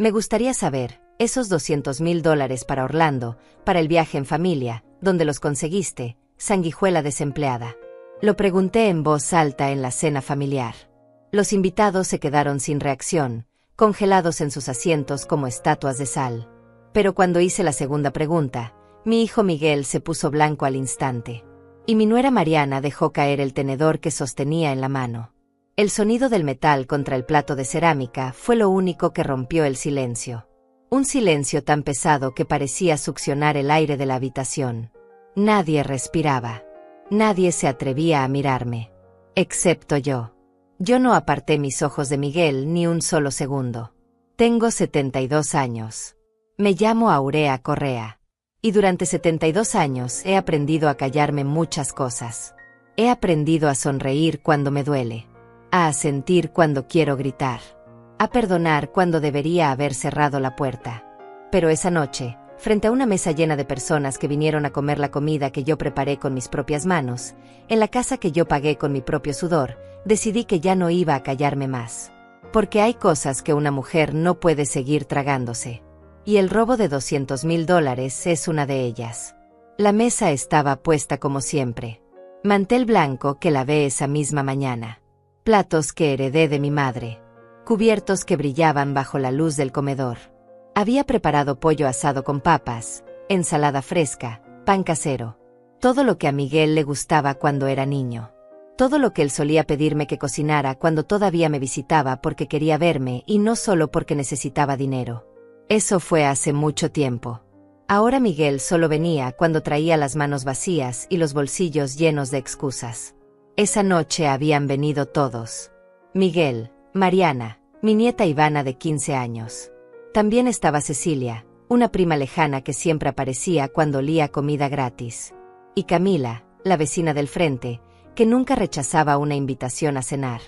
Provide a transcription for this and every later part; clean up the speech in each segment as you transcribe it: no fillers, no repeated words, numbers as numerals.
Me gustaría saber, esos $200,000 para Orlando, para el viaje en familia, ¿dónde los conseguiste, sanguijuela desempleada? Lo pregunté en voz alta en la cena familiar. Los invitados se quedaron sin reacción, congelados en sus asientos como estatuas de sal. Pero cuando hice la segunda pregunta, mi hijo Miguel se puso blanco al instante. Y mi nuera Mariana dejó caer el tenedor que sostenía en la mano. El sonido del metal contra el plato de cerámica fue lo único que rompió el silencio. Un silencio tan pesado que parecía succionar el aire de la habitación. Nadie respiraba. Nadie se atrevía a mirarme. Excepto yo. Yo no aparté mis ojos de Miguel ni un solo segundo. Tengo 72 años. Me llamo Aurea Correa. Y durante 72 años he aprendido a callarme muchas cosas. He aprendido a sonreír cuando me duele. A asentir cuando quiero gritar. A perdonar cuando debería haber cerrado la puerta. Pero esa noche, frente a una mesa llena de personas que vinieron a comer la comida que yo preparé con mis propias manos, en la casa que yo pagué con mi propio sudor, decidí que ya no iba a callarme más. Porque hay cosas que una mujer no puede seguir tragándose. Y el robo de $200,000 es una de ellas. La mesa estaba puesta como siempre. Mantel blanco que lavé esa misma mañana. Platos que heredé de mi madre. Cubiertos que brillaban bajo la luz del comedor. Había preparado pollo asado con papas, ensalada fresca, pan casero. Todo lo que a Miguel le gustaba cuando era niño. Todo lo que él solía pedirme que cocinara cuando todavía me visitaba porque quería verme y no solo porque necesitaba dinero. Eso fue hace mucho tiempo. Ahora Miguel solo venía cuando traía las manos vacías y los bolsillos llenos de excusas. Esa noche habían venido todos. Miguel, Mariana, mi nieta Ivana de 15 años. También estaba Cecilia, una prima lejana que siempre aparecía cuando olía comida gratis. Y Camila, la vecina del frente, que nunca rechazaba una invitación a cenar.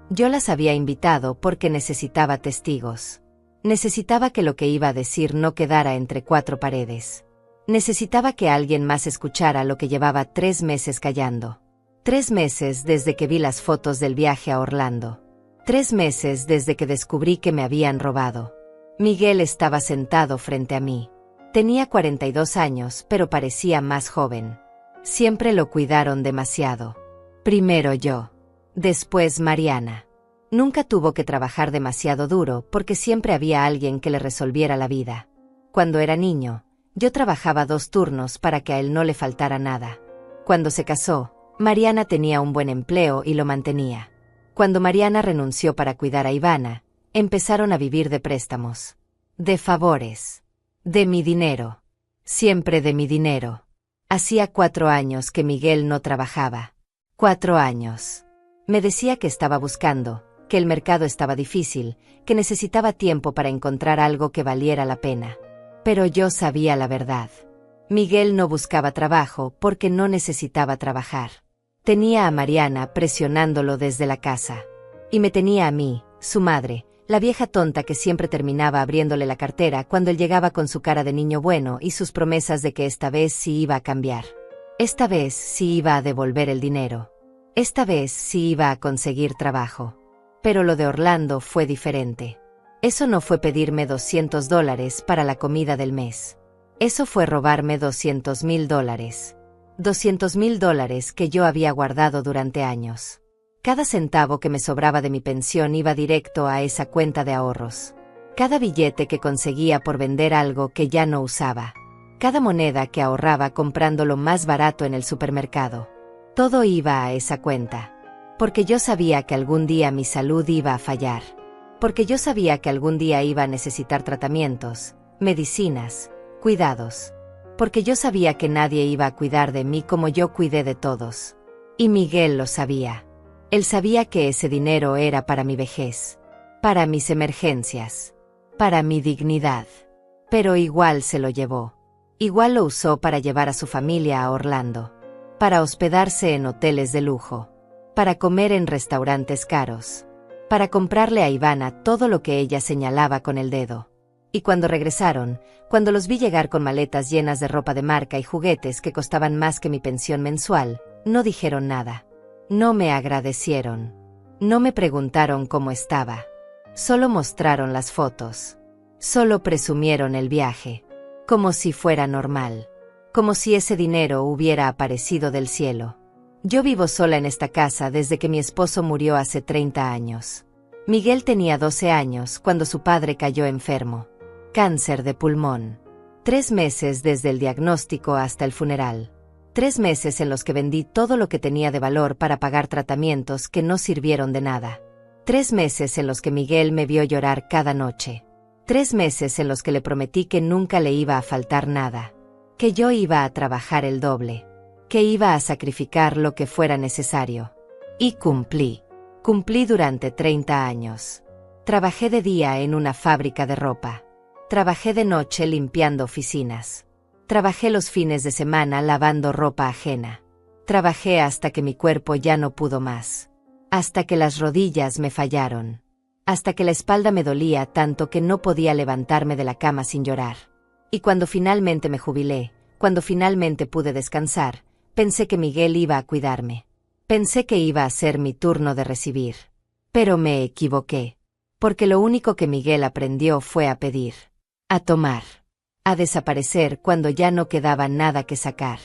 Yo las había invitado porque necesitaba testigos. Necesitaba que lo que iba a decir no quedara entre cuatro paredes. Necesitaba que alguien más escuchara lo que llevaba 3 meses callando. 3 meses desde que vi las fotos del viaje a Orlando. 3 meses desde que descubrí que me habían robado. Miguel estaba sentado frente a mí. Tenía 42 años, pero parecía más joven. Siempre lo cuidaron demasiado. Primero yo. Después Mariana. Nunca tuvo que trabajar demasiado duro porque siempre había alguien que le resolviera la vida. Cuando era niño, yo trabajaba 2 turnos para que a él no le faltara nada. Cuando se casó, Mariana tenía un buen empleo y lo mantenía. Cuando Mariana renunció para cuidar a Ivana, empezaron a vivir de préstamos. De favores. De mi dinero. Siempre de mi dinero. Hacía 4 años que Miguel no trabajaba. 4 años. Me decía que estaba buscando, que el mercado estaba difícil, que necesitaba tiempo para encontrar algo que valiera la pena. Pero yo sabía la verdad. Miguel no buscaba trabajo porque no necesitaba trabajar. Tenía a Mariana presionándolo desde la casa. Y me tenía a mí, su madre, la vieja tonta que siempre terminaba abriéndole la cartera cuando él llegaba con su cara de niño bueno y sus promesas de que esta vez sí iba a cambiar. Esta vez sí iba a devolver el dinero. Esta vez sí iba a conseguir trabajo. Pero lo de Orlando fue diferente. Eso no fue pedirme $200 para la comida del mes. Eso fue robarme $200,000. $200,000 que yo había guardado durante años. Cada centavo que me sobraba de mi pensión iba directo a esa cuenta de ahorros. Cada billete que conseguía por vender algo que ya no usaba. Cada moneda que ahorraba comprando lo más barato en el supermercado. Todo iba a esa cuenta. Porque yo sabía que algún día mi salud iba a fallar. Porque yo sabía que algún día iba a necesitar tratamientos, medicinas, cuidados. Porque yo sabía que nadie iba a cuidar de mí como yo cuidé de todos. Y Miguel lo sabía. Él sabía que ese dinero era para mi vejez. Para mis emergencias. Para mi dignidad. Pero igual se lo llevó. Igual lo usó para llevar a su familia a Orlando. Para hospedarse en hoteles de lujo. Para comer en restaurantes caros. Para comprarle a Ivana todo lo que ella señalaba con el dedo. Y cuando regresaron, cuando los vi llegar con maletas llenas de ropa de marca y juguetes que costaban más que mi pensión mensual, no dijeron nada. No me agradecieron. No me preguntaron cómo estaba. Solo mostraron las fotos. Solo presumieron el viaje. Como si fuera normal. Como si ese dinero hubiera aparecido del cielo. Yo vivo sola en esta casa desde que mi esposo murió hace 30 años. Miguel tenía 12 años cuando su padre cayó enfermo. Cáncer de pulmón. 3 meses desde el diagnóstico hasta el funeral. 3 meses en los que vendí todo lo que tenía de valor para pagar tratamientos que no sirvieron de nada. 3 meses en los que Miguel me vio llorar cada noche. 3 meses en los que le prometí que nunca le iba a faltar nada. Que yo iba a trabajar el doble. Que iba a sacrificar lo que fuera necesario. Y cumplí. Cumplí durante 30 años. Trabajé de día en una fábrica de ropa. Trabajé de noche limpiando oficinas. Trabajé los fines de semana lavando ropa ajena. Trabajé hasta que mi cuerpo ya no pudo más. Hasta que las rodillas me fallaron. Hasta que la espalda me dolía tanto que no podía levantarme de la cama sin llorar. Y cuando finalmente me jubilé, cuando finalmente pude descansar, pensé que Miguel iba a cuidarme. Pensé que iba a ser mi turno de recibir. Pero me equivoqué. Porque lo único que Miguel aprendió fue a pedir. A tomar. A desaparecer cuando ya no quedaba nada que sacar.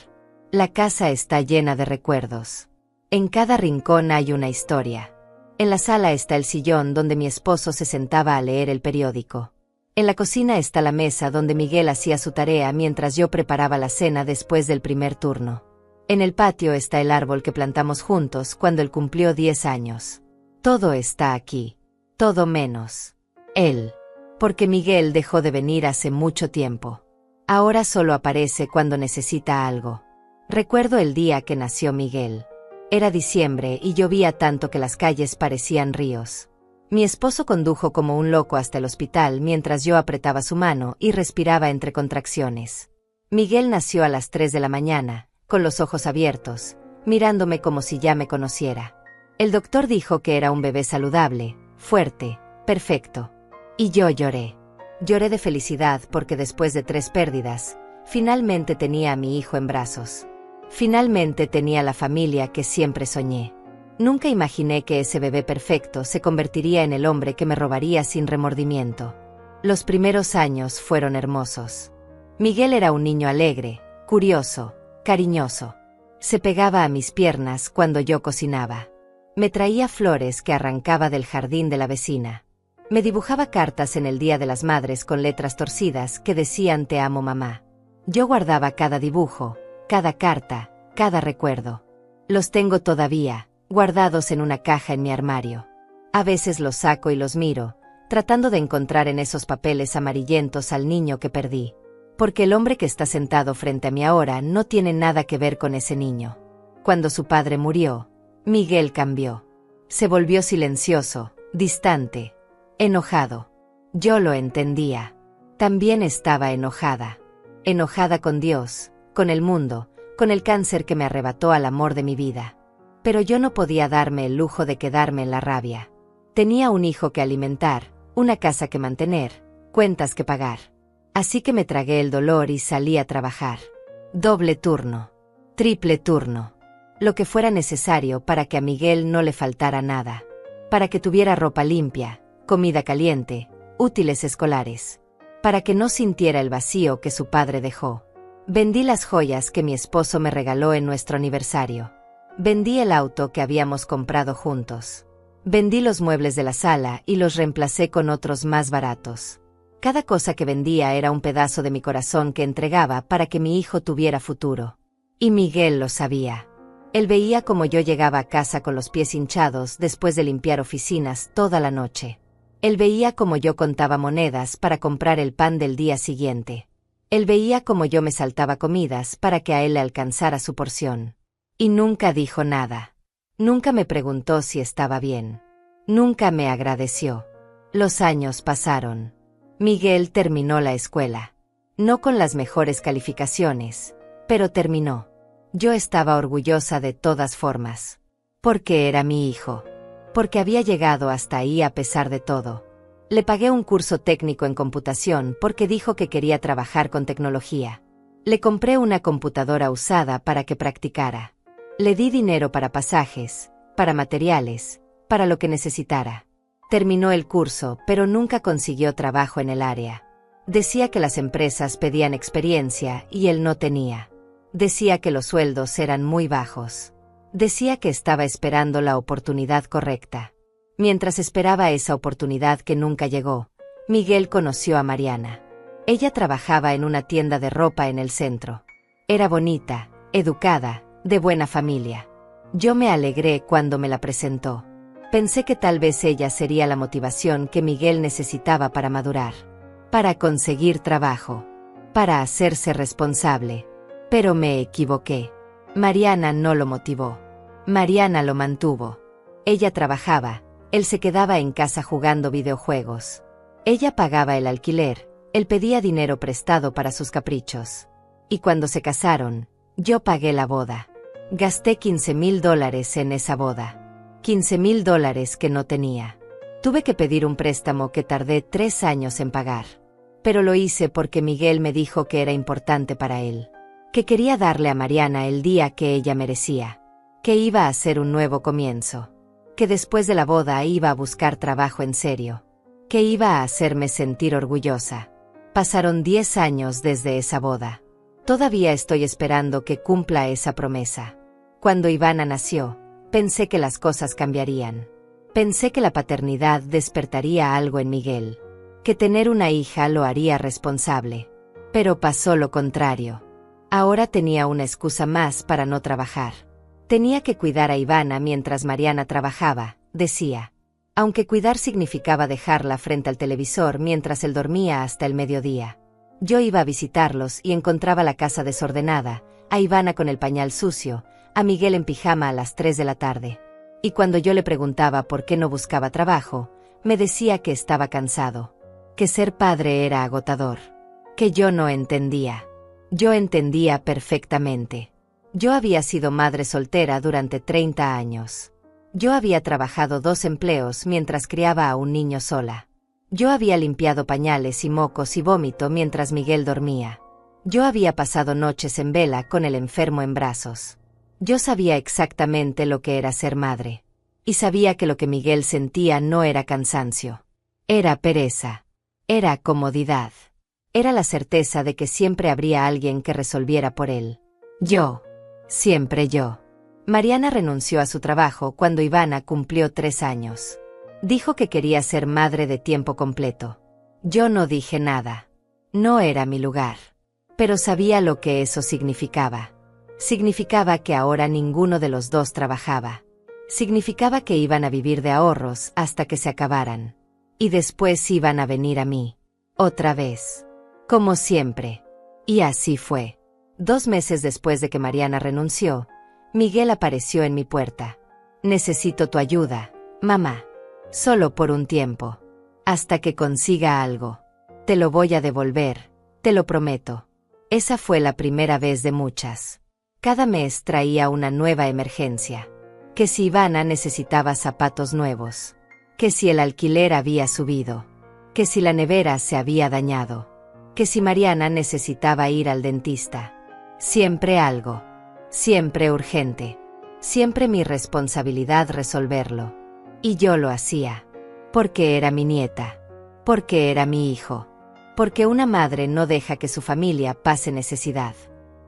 La casa está llena de recuerdos. En cada rincón hay una historia. En la sala está el sillón donde mi esposo se sentaba a leer el periódico. En la cocina está la mesa donde Miguel hacía su tarea mientras yo preparaba la cena después del primer turno. En el patio está el árbol que plantamos juntos cuando él cumplió 10 años. Todo está aquí. Todo menos él. Porque Miguel dejó de venir hace mucho tiempo. Ahora solo aparece cuando necesita algo. Recuerdo el día que nació Miguel. Era diciembre y llovía tanto que las calles parecían ríos. Mi esposo condujo como un loco hasta el hospital mientras yo apretaba su mano y respiraba entre contracciones. Miguel nació a las 3 de la mañana, con los ojos abiertos, mirándome como si ya me conociera. El doctor dijo que era un bebé saludable, fuerte, perfecto. Y yo lloré. Lloré de felicidad porque después de 3 pérdidas, finalmente tenía a mi hijo en brazos. Finalmente tenía la familia que siempre soñé. Nunca imaginé que ese bebé perfecto se convertiría en el hombre que me robaría sin remordimiento. Los primeros años fueron hermosos. Miguel era un niño alegre, curioso, cariñoso. Se pegaba a mis piernas cuando yo cocinaba. Me traía flores que arrancaba del jardín de la vecina. Me dibujaba cartas en el Día de las Madres con letras torcidas que decían "Te amo, mamá". Yo guardaba cada dibujo, cada carta, cada recuerdo. Los tengo todavía, guardados en una caja en mi armario. A veces los saco y los miro, tratando de encontrar en esos papeles amarillentos al niño que perdí. Porque el hombre que está sentado frente a mí ahora no tiene nada que ver con ese niño. Cuando su padre murió, Miguel cambió. Se volvió silencioso, distante. Enojado. Yo lo entendía. También estaba enojada. Enojada con Dios, con el mundo, con el cáncer que me arrebató al amor de mi vida. Pero yo no podía darme el lujo de quedarme en la rabia. Tenía un hijo que alimentar, una casa que mantener, cuentas que pagar. Así que me tragué el dolor y salí a trabajar. Doble turno. Triple turno. Lo que fuera necesario para que a Miguel no le faltara nada. Para que tuviera ropa limpia, comida caliente, útiles escolares. Para que no sintiera el vacío que su padre dejó. Vendí las joyas que mi esposo me regaló en nuestro aniversario. Vendí el auto que habíamos comprado juntos. Vendí los muebles de la sala y los reemplacé con otros más baratos. Cada cosa que vendía era un pedazo de mi corazón que entregaba para que mi hijo tuviera futuro. Y Miguel lo sabía. Él veía cómo yo llegaba a casa con los pies hinchados después de limpiar oficinas toda la noche. Él veía cómo yo contaba monedas para comprar el pan del día siguiente. Él veía cómo yo me saltaba comidas para que a él le alcanzara su porción. Y nunca dijo nada. Nunca me preguntó si estaba bien. Nunca me agradeció. Los años pasaron. Miguel terminó la escuela. No con las mejores calificaciones, pero terminó. Yo estaba orgullosa de todas formas. Porque era mi hijo. Porque había llegado hasta ahí a pesar de todo. Le pagué un curso técnico en computación porque dijo que quería trabajar con tecnología. Le compré una computadora usada para que practicara. Le di dinero para pasajes, para materiales, para lo que necesitara. Terminó el curso, pero nunca consiguió trabajo en el área. Decía que las empresas pedían experiencia y él no tenía. Decía que los sueldos eran muy bajos. Decía que estaba esperando la oportunidad correcta. Mientras esperaba esa oportunidad que nunca llegó, Miguel conoció a Mariana. Ella trabajaba en una tienda de ropa en el centro. Era bonita, educada, de buena familia. Yo me alegré cuando me la presentó. Pensé que tal vez ella sería la motivación que Miguel necesitaba para madurar, para conseguir trabajo, para hacerse responsable. Pero me equivoqué. Mariana no lo motivó. Mariana lo mantuvo. Ella trabajaba, él se quedaba en casa jugando videojuegos. Ella pagaba el alquiler, él pedía dinero prestado para sus caprichos. Y cuando se casaron, yo pagué la boda. Gasté $15,000 en esa boda. $15,000 que no tenía. Tuve que pedir un préstamo que tardé 3 años en pagar. Pero lo hice porque Miguel me dijo que era importante para él. Que quería darle a Mariana el día que ella merecía. Que iba a ser un nuevo comienzo. Que después de la boda iba a buscar trabajo en serio. Que iba a hacerme sentir orgullosa. Pasaron 10 años desde esa boda. Todavía estoy esperando que cumpla esa promesa. Cuando Ivana nació, pensé que las cosas cambiarían. Pensé que la paternidad despertaría algo en Miguel. Que tener una hija lo haría responsable. Pero pasó lo contrario. Ahora tenía una excusa más para no trabajar. Tenía que cuidar a Ivana mientras Mariana trabajaba, decía. Aunque cuidar significaba dejarla frente al televisor mientras él dormía hasta el mediodía. Yo iba a visitarlos y encontraba la casa desordenada, a Ivana con el pañal sucio, a Miguel en pijama a las 3 de la tarde. Y cuando yo le preguntaba por qué no buscaba trabajo, me decía que estaba cansado. Que ser padre era agotador. Que yo no entendía. Yo entendía perfectamente. Yo había sido madre soltera durante 30 años. Yo había trabajado 2 empleos mientras criaba a un niño sola. Yo había limpiado pañales y mocos y vómito mientras Miguel dormía. Yo había pasado noches en vela con el enfermo en brazos. Yo sabía exactamente lo que era ser madre. Y sabía que lo que Miguel sentía no era cansancio. Era pereza. Era comodidad. Era la certeza de que siempre habría alguien que resolviera por él. Yo. Siempre yo. Mariana renunció a su trabajo cuando Ivana cumplió 3 años. Dijo que quería ser madre de tiempo completo. Yo no dije nada. No era mi lugar. Pero sabía lo que eso significaba. Significaba que ahora ninguno de los dos trabajaba. Significaba que iban a vivir de ahorros hasta que se acabaran. Y después iban a venir a mí. Otra vez. Como siempre. Y así fue. 2 meses después de que Mariana renunció, Miguel apareció en mi puerta. Necesito tu ayuda, mamá. Solo por un tiempo. Hasta que consiga algo. Te lo voy a devolver, te lo prometo. Esa fue la primera vez de muchas. Cada mes traía una nueva emergencia. Que si Ivana necesitaba zapatos nuevos. Que si el alquiler había subido. Que si la nevera se había dañado. Que si Mariana necesitaba ir al dentista. Siempre algo. Siempre urgente. Siempre mi responsabilidad resolverlo. Y yo lo hacía. Porque era mi nieta. Porque era mi hijo. Porque una madre no deja que su familia pase necesidad.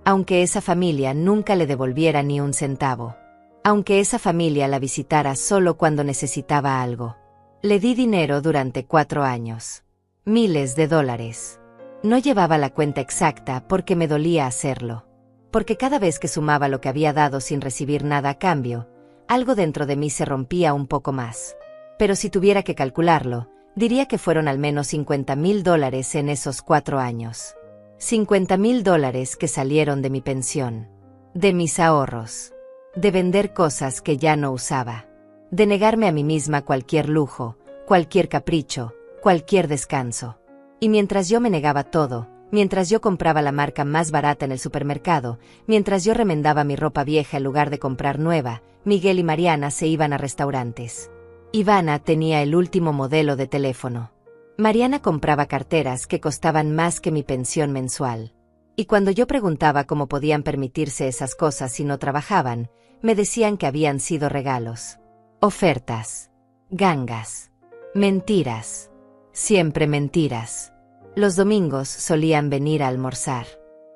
Aunque esa familia nunca le devolviera ni un centavo. Aunque esa familia la visitara solo cuando necesitaba algo. Le di dinero durante 4 años. Miles de dólares. No llevaba la cuenta exacta porque me dolía hacerlo. Porque cada vez que sumaba lo que había dado sin recibir nada a cambio, algo dentro de mí se rompía un poco más. Pero si tuviera que calcularlo, diría que fueron al menos $50,000 en esos 4 años. $50,000 que salieron de mi pensión. De mis ahorros. De vender cosas que ya no usaba. De negarme a mí misma cualquier lujo, cualquier capricho, cualquier descanso. Y mientras yo me negaba todo, mientras yo compraba la marca más barata en el supermercado, mientras yo remendaba mi ropa vieja en lugar de comprar nueva, Miguel y Mariana se iban a restaurantes. Ivana tenía el último modelo de teléfono. Mariana compraba carteras que costaban más que mi pensión mensual. Y cuando yo preguntaba cómo podían permitirse esas cosas si no trabajaban, me decían que habían sido regalos. Ofertas. Gangas. Mentiras. Siempre mentiras. Los domingos solían venir a almorzar.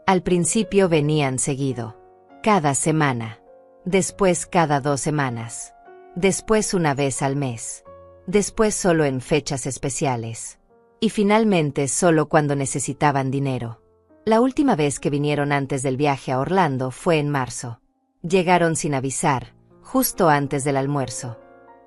Al principio venían seguido. Cada semana. Después cada 2 semanas. Después una vez al mes. Después solo en fechas especiales. Y finalmente solo cuando necesitaban dinero. La última vez que vinieron antes del viaje a Orlando fue en marzo. Llegaron sin avisar, justo antes del almuerzo.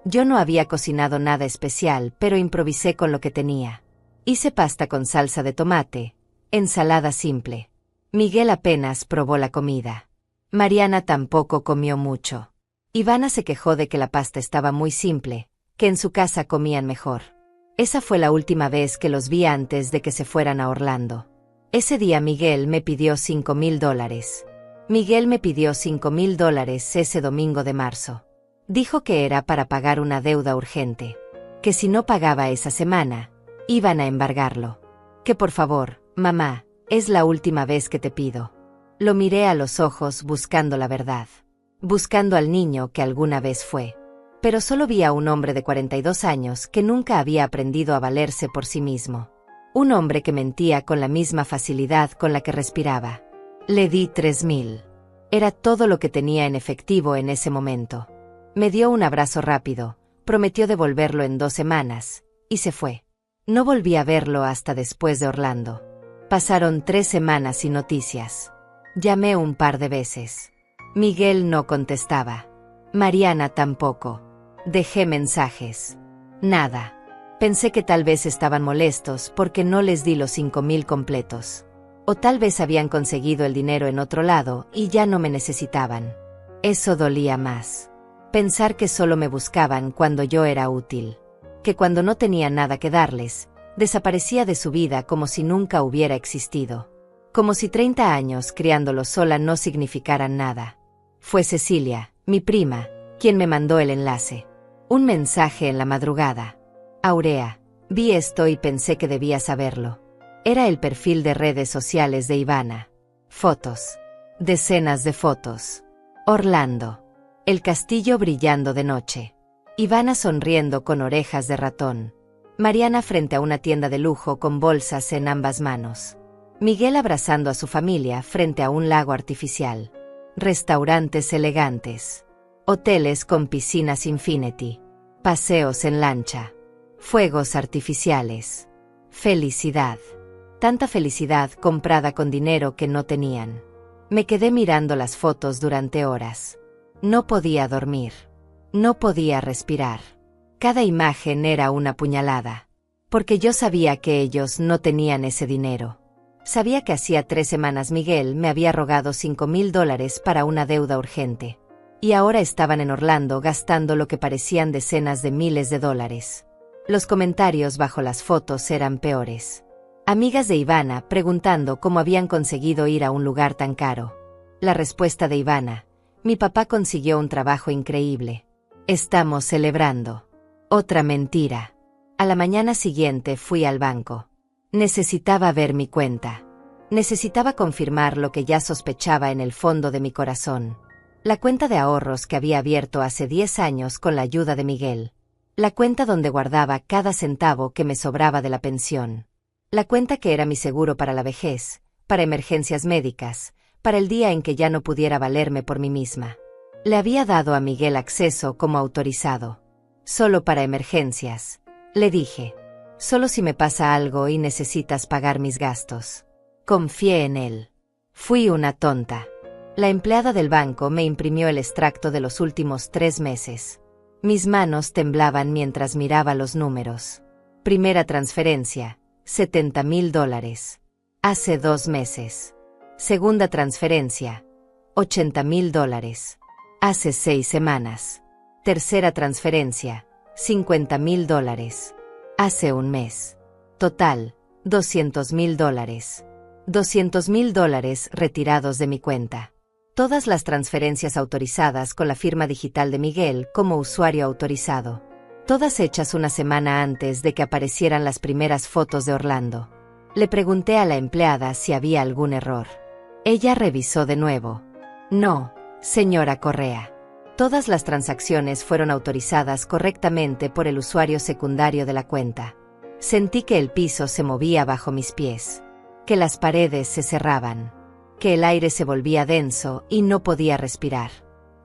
Yo no había cocinado nada especial, pero improvisé con lo que tenía. Hice pasta con salsa de tomate, ensalada simple. Miguel apenas probó la comida. Mariana tampoco comió mucho. Ivana se quejó de que la pasta estaba muy simple, que en su casa comían mejor. Esa fue la última vez que los vi antes de que se fueran a Orlando. Ese día Miguel me pidió $5,000. Miguel me pidió $5,000 ese domingo de marzo. Dijo que era para pagar una deuda urgente. Que si no pagaba esa semana, iban a embargarlo. Que por favor, mamá, es la última vez que te pido. Lo miré a los ojos buscando la verdad. Buscando al niño que alguna vez fue. Pero solo vi a un hombre de 42 años que nunca había aprendido a valerse por sí mismo. Un hombre que mentía con la misma facilidad con la que respiraba. Le di 3,000. Era todo lo que tenía en efectivo en ese momento. Me dio un abrazo rápido, prometió devolverlo en 2 semanas, y se fue. No volví a verlo hasta después de Orlando. Pasaron 3 semanas sin noticias. Llamé un par de veces. Miguel no contestaba. Mariana tampoco. Dejé mensajes. Nada. Pensé que tal vez estaban molestos porque no les di los 5,000 completos. O tal vez habían conseguido el dinero en otro lado y ya no me necesitaban. Eso dolía más. Pensar que solo me buscaban cuando yo era útil. Que cuando no tenía nada que darles, desaparecía de su vida como si nunca hubiera existido. Como si 30 años criándolo sola no significaran nada. Fue Cecilia, mi prima, quien me mandó el enlace. Un mensaje en la madrugada. Aurea, vi esto y pensé que debía saberlo. Era el perfil de redes sociales de Ivana. Fotos. Decenas de fotos. Orlando. El castillo brillando de noche. Ivana sonriendo con orejas de ratón. Mariana frente a una tienda de lujo con bolsas en ambas manos. Miguel abrazando a su familia frente a un lago artificial. Restaurantes elegantes. Hoteles con piscinas infinity. Paseos en lancha. Fuegos artificiales. Felicidad. Tanta felicidad comprada con dinero que no tenían. Me quedé mirando las fotos durante horas. No podía dormir. No podía respirar. Cada imagen era una puñalada. Porque yo sabía que ellos no tenían ese dinero. Sabía que hacía 3 semanas Miguel me había rogado $5,000 para una deuda urgente. Y ahora estaban en Orlando gastando lo que parecían decenas de miles de dólares. Los comentarios bajo las fotos eran peores. Amigas de Ivana preguntando cómo habían conseguido ir a un lugar tan caro. La respuesta de Ivana: mi papá consiguió un trabajo increíble. Estamos celebrando. Otra mentira. A la mañana siguiente fui al banco. Necesitaba ver mi cuenta. Necesitaba confirmar lo que ya sospechaba en el fondo de mi corazón. La cuenta de ahorros que había abierto hace 10 años con la ayuda de Miguel. La cuenta donde guardaba cada centavo que me sobraba de la pensión. La cuenta que era mi seguro para la vejez, para emergencias médicas, para el día en que ya no pudiera valerme por mí misma. Le había dado a Miguel acceso como autorizado. Solo para emergencias. Le dije. Solo si me pasa algo y necesitas pagar mis gastos. Confié en él. Fui una tonta. La empleada del banco me imprimió el extracto de los últimos 3 meses. Mis manos temblaban mientras miraba los números. Primera transferencia, $70,000. Hace 2 meses. Segunda transferencia, $80,000. Hace 6 semanas. Tercera transferencia, $50,000. Hace 1 mes. Total, $200,000. $200,000 retirados de mi cuenta. Todas las transferencias autorizadas con la firma digital de Miguel como usuario autorizado. Todas hechas una semana antes de que aparecieran las primeras fotos de Orlando. Le pregunté a la empleada si había algún error. Ella revisó de nuevo. No, señora Correa. Todas las transacciones fueron autorizadas correctamente por el usuario secundario de la cuenta. Sentí que el piso se movía bajo mis pies, que las paredes se cerraban, que el aire se volvía denso y no podía respirar.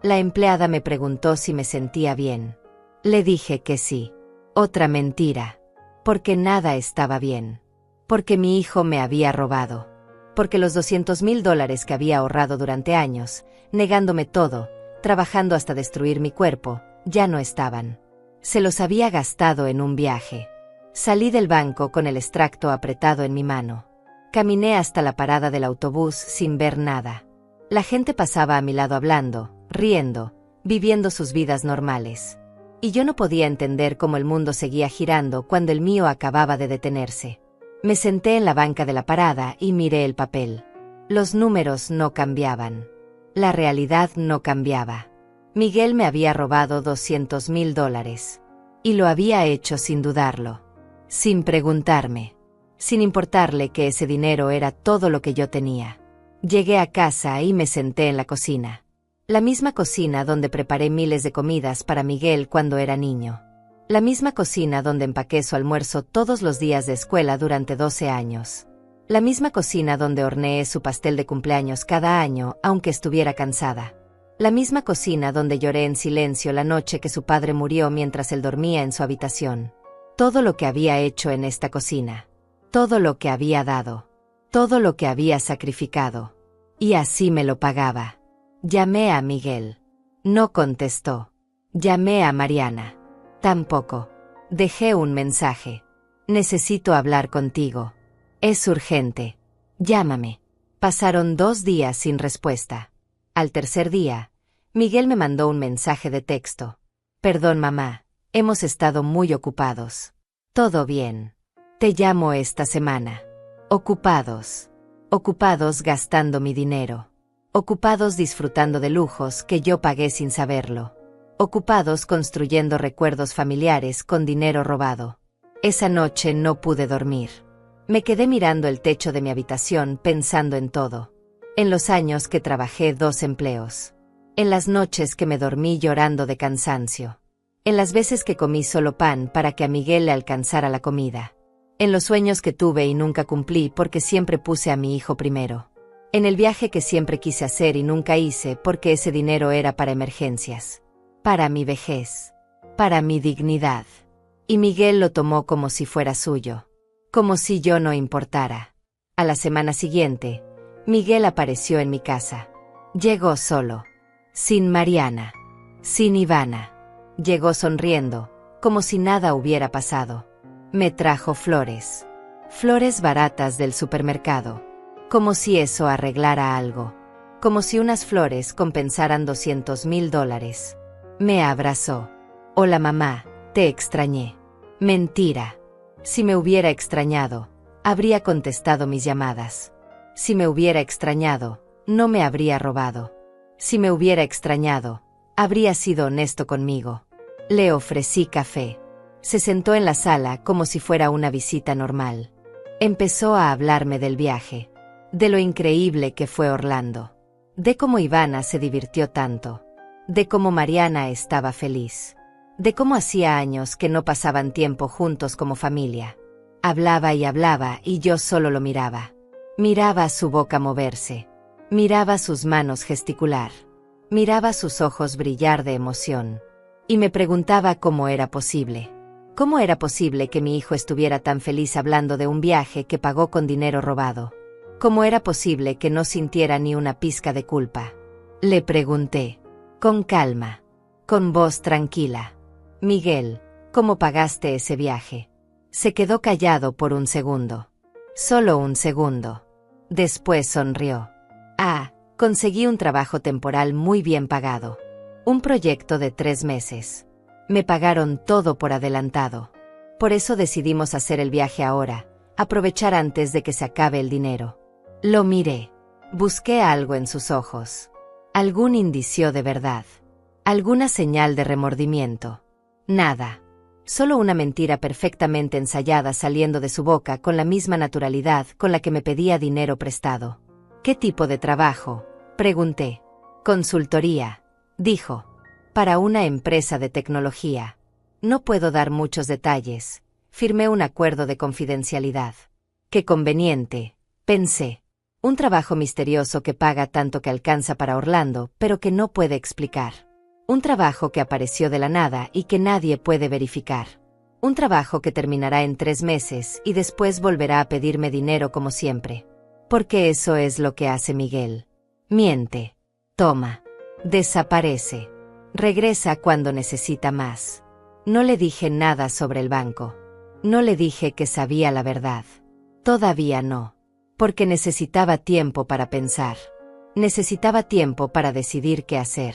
La empleada me preguntó si me sentía bien. Le dije que sí. Otra mentira. Porque nada estaba bien. Porque mi hijo me había robado. Porque los $200,000 que había ahorrado durante años, negándome todo, trabajando hasta destruir mi cuerpo, ya no estaban. Se los había gastado en un viaje. Salí del banco con el extracto apretado en mi mano. Caminé hasta la parada del autobús sin ver nada. La gente pasaba a mi lado hablando, riendo, viviendo sus vidas normales. Y yo no podía entender cómo el mundo seguía girando cuando el mío acababa de detenerse. Me senté en la banca de la parada y miré el papel. Los números no cambiaban. La realidad no cambiaba. Miguel me había robado $200,000. Y lo había hecho sin dudarlo. Sin preguntarme. Sin importarle que ese dinero era todo lo que yo tenía. Llegué a casa y me senté en la cocina. La misma cocina donde preparé miles de comidas para Miguel cuando era niño. La misma cocina donde empaqué su almuerzo todos los días de escuela durante 12 años. La misma cocina donde horneé su pastel de cumpleaños cada año, aunque estuviera cansada. La misma cocina donde lloré en silencio la noche que su padre murió mientras él dormía en su habitación. Todo lo que había hecho en esta cocina. Todo lo que había dado. Todo lo que había sacrificado. Y así me lo pagaba. Llamé a Miguel. No contestó. Llamé a Mariana. Tampoco. Dejé un mensaje. Necesito hablar contigo. Es urgente. Llámame. Pasaron 2 días sin respuesta. Al tercer día, Miguel me mandó un mensaje de texto. Perdón, mamá. Hemos estado muy ocupados. Todo bien. Te llamo esta semana. Ocupados. Ocupados gastando mi dinero. Ocupados disfrutando de lujos que yo pagué sin saberlo. Ocupados construyendo recuerdos familiares con dinero robado. Esa noche no pude dormir. Me quedé mirando el techo de mi habitación pensando en todo. En los años que trabajé 2 empleos. En las noches que me dormí llorando de cansancio. En las veces que comí solo pan para que a Miguel le alcanzara la comida. En los sueños que tuve y nunca cumplí porque siempre puse a mi hijo primero. En el viaje que siempre quise hacer y nunca hice porque ese dinero era para emergencias. Para mi vejez. Para mi dignidad. Y Miguel lo tomó como si fuera suyo. Como si yo no importara. A la semana siguiente, Miguel apareció en mi casa. Llegó solo. Sin Mariana. Sin Ivana. Llegó sonriendo, como si nada hubiera pasado. Me trajo flores. Flores baratas del supermercado. Como si eso arreglara algo. Como si unas flores compensaran $200,000. Me abrazó. Hola mamá, te extrañé. Mentira. Si me hubiera extrañado, habría contestado mis llamadas. Si me hubiera extrañado, no me habría robado. Si me hubiera extrañado, habría sido honesto conmigo. Le ofrecí café. Se sentó en la sala como si fuera una visita normal. Empezó a hablarme del viaje. De lo increíble que fue Orlando. De cómo Ivana se divirtió tanto. De cómo Mariana estaba feliz. De cómo hacía años que no pasaban tiempo juntos como familia. Hablaba y yo solo lo miraba. Miraba su boca moverse. Miraba sus manos gesticular. Miraba sus ojos brillar de emoción. Y me preguntaba cómo era posible. ¿Cómo era posible que mi hijo estuviera tan feliz hablando de un viaje que pagó con dinero robado? ¿Cómo era posible que no sintiera ni una pizca de culpa? Le pregunté. Con calma. Con voz tranquila. Miguel, ¿cómo pagaste ese viaje? Se quedó callado por un segundo. Solo un segundo. Después sonrió. Conseguí un trabajo temporal muy bien pagado. Un proyecto de 3 meses. Me pagaron todo por adelantado. Por eso decidimos hacer el viaje ahora, aprovechar antes de que se acabe el dinero. Lo miré. Busqué algo en sus ojos. Algún indicio de verdad. Alguna señal de remordimiento. Nada. Solo una mentira perfectamente ensayada saliendo de su boca con la misma naturalidad con la que me pedía dinero prestado. ¿Qué tipo de trabajo? Pregunté. Consultoría, dijo. Para una empresa de tecnología. No puedo dar muchos detalles. Firmé un acuerdo de confidencialidad. Qué conveniente, pensé. Un trabajo misterioso que paga tanto que alcanza para Orlando, pero que no puede explicar. Un trabajo que apareció de la nada y que nadie puede verificar. Un trabajo que terminará en 3 meses y después volverá a pedirme dinero como siempre. Porque eso es lo que hace Miguel. Miente. Toma. Desaparece. Regresa cuando necesita más. No le dije nada sobre el banco. No le dije que sabía la verdad. Todavía no. Porque necesitaba tiempo para pensar. Necesitaba tiempo para decidir qué hacer.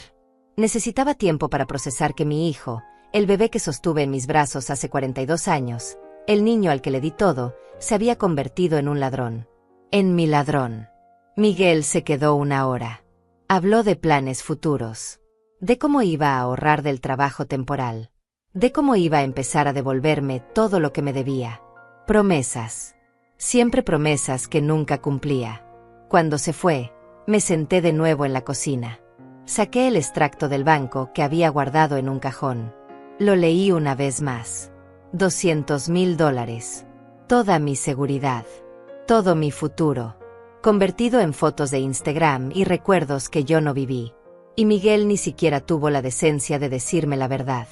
Necesitaba tiempo para procesar que mi hijo, el bebé que sostuve en mis brazos hace 42 años, el niño al que le di todo, se había convertido en un ladrón. En mi ladrón. Miguel se quedó una hora. Habló de planes futuros. De cómo iba a ahorrar del trabajo temporal. De cómo iba a empezar a devolverme todo lo que me debía. Promesas. Siempre promesas que nunca cumplía. Cuando se fue, me senté de nuevo en la cocina. Saqué el extracto del banco que había guardado en un cajón. Lo leí una vez más. $200,000. Toda mi seguridad. Todo mi futuro. Convertido en fotos de Instagram y recuerdos que yo no viví. Y Miguel ni siquiera tuvo la decencia de decirme la verdad.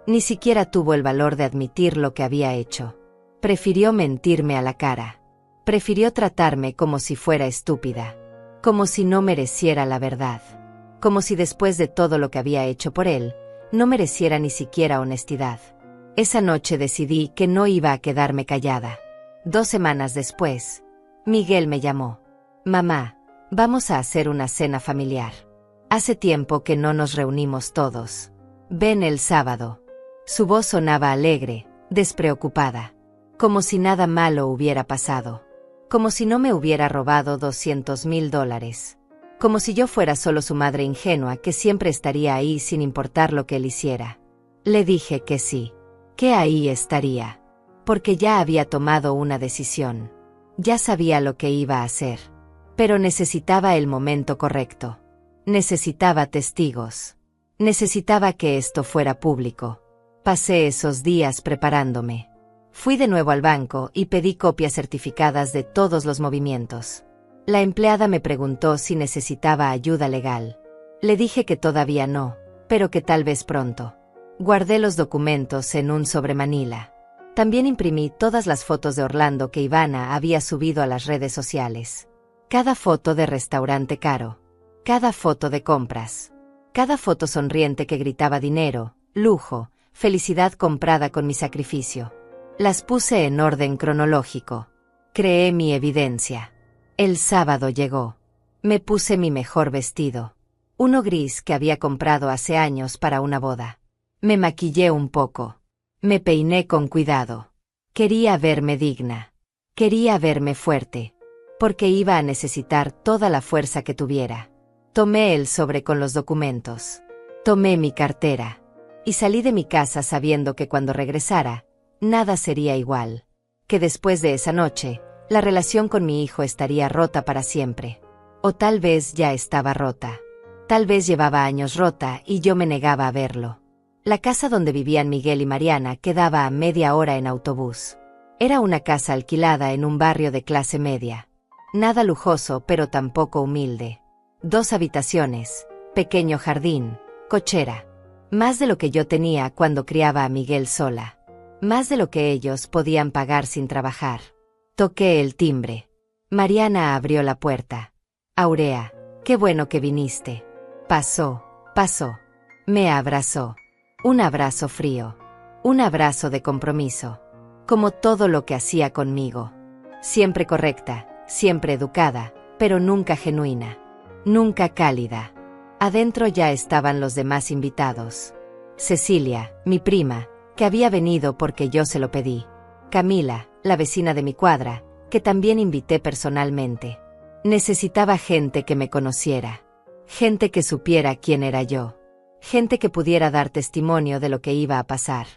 Ni siquiera tuvo el valor de admitir lo que había hecho. Prefirió mentirme a la cara. Prefirió tratarme como si fuera estúpida. Como si no mereciera la verdad. Como si después de todo lo que había hecho por él, no mereciera ni siquiera honestidad. Esa noche decidí que no iba a quedarme callada. 2 semanas después, Miguel me llamó. Mamá, vamos a hacer una cena familiar. Hace tiempo que no nos reunimos todos. Ven el sábado. Su voz sonaba alegre, despreocupada. Como si nada malo hubiera pasado. Como si no me hubiera robado $200,000. Como si yo fuera solo su madre ingenua que siempre estaría ahí sin importar lo que él hiciera. Le dije que sí. Que ahí estaría. Porque ya había tomado una decisión. Ya sabía lo que iba a hacer. Pero necesitaba el momento correcto. Necesitaba testigos. Necesitaba que esto fuera público. Pasé esos días preparándome. Fui de nuevo al banco y pedí copias certificadas de todos los movimientos. La empleada me preguntó si necesitaba ayuda legal. Le dije que todavía no, pero que tal vez pronto. Guardé los documentos en un sobremanila. También imprimí todas las fotos de Orlando que Ivana había subido a las redes sociales. Cada foto de restaurante caro. Cada foto de compras. Cada foto sonriente que gritaba dinero, lujo, felicidad comprada con mi sacrificio. Las puse en orden cronológico. Creé mi evidencia. El sábado llegó. Me puse mi mejor vestido. Uno gris que había comprado hace años para una boda. Me maquillé un poco. Me peiné con cuidado. Quería verme digna. Quería verme fuerte. Porque iba a necesitar toda la fuerza que tuviera. Tomé el sobre con los documentos. Tomé mi cartera. Y salí de mi casa sabiendo que cuando regresara, nada sería igual. Que después de esa noche, la relación con mi hijo estaría rota para siempre. O tal vez ya estaba rota. Tal vez llevaba años rota y yo me negaba a verlo. La casa donde vivían Miguel y Mariana quedaba a media hora en autobús. Era una casa alquilada en un barrio de clase media. Nada lujoso pero tampoco humilde. 2 habitaciones, pequeño jardín, cochera. Más de lo que yo tenía cuando criaba a Miguel sola. Más de lo que ellos podían pagar sin trabajar. Toqué el timbre. Mariana abrió la puerta. Aurea, qué bueno que viniste. Pasó. Me abrazó. Un abrazo frío. Un abrazo de compromiso. Como todo lo que hacía conmigo. Siempre correcta, siempre educada, pero nunca genuina. Nunca cálida. Adentro ya estaban los demás invitados. Cecilia, mi prima, que había venido porque yo se lo pedí. Camila, la vecina de mi cuadra, que también invité personalmente. Necesitaba gente que me conociera. Gente que supiera quién era yo. Gente que pudiera dar testimonio de lo que iba a pasar.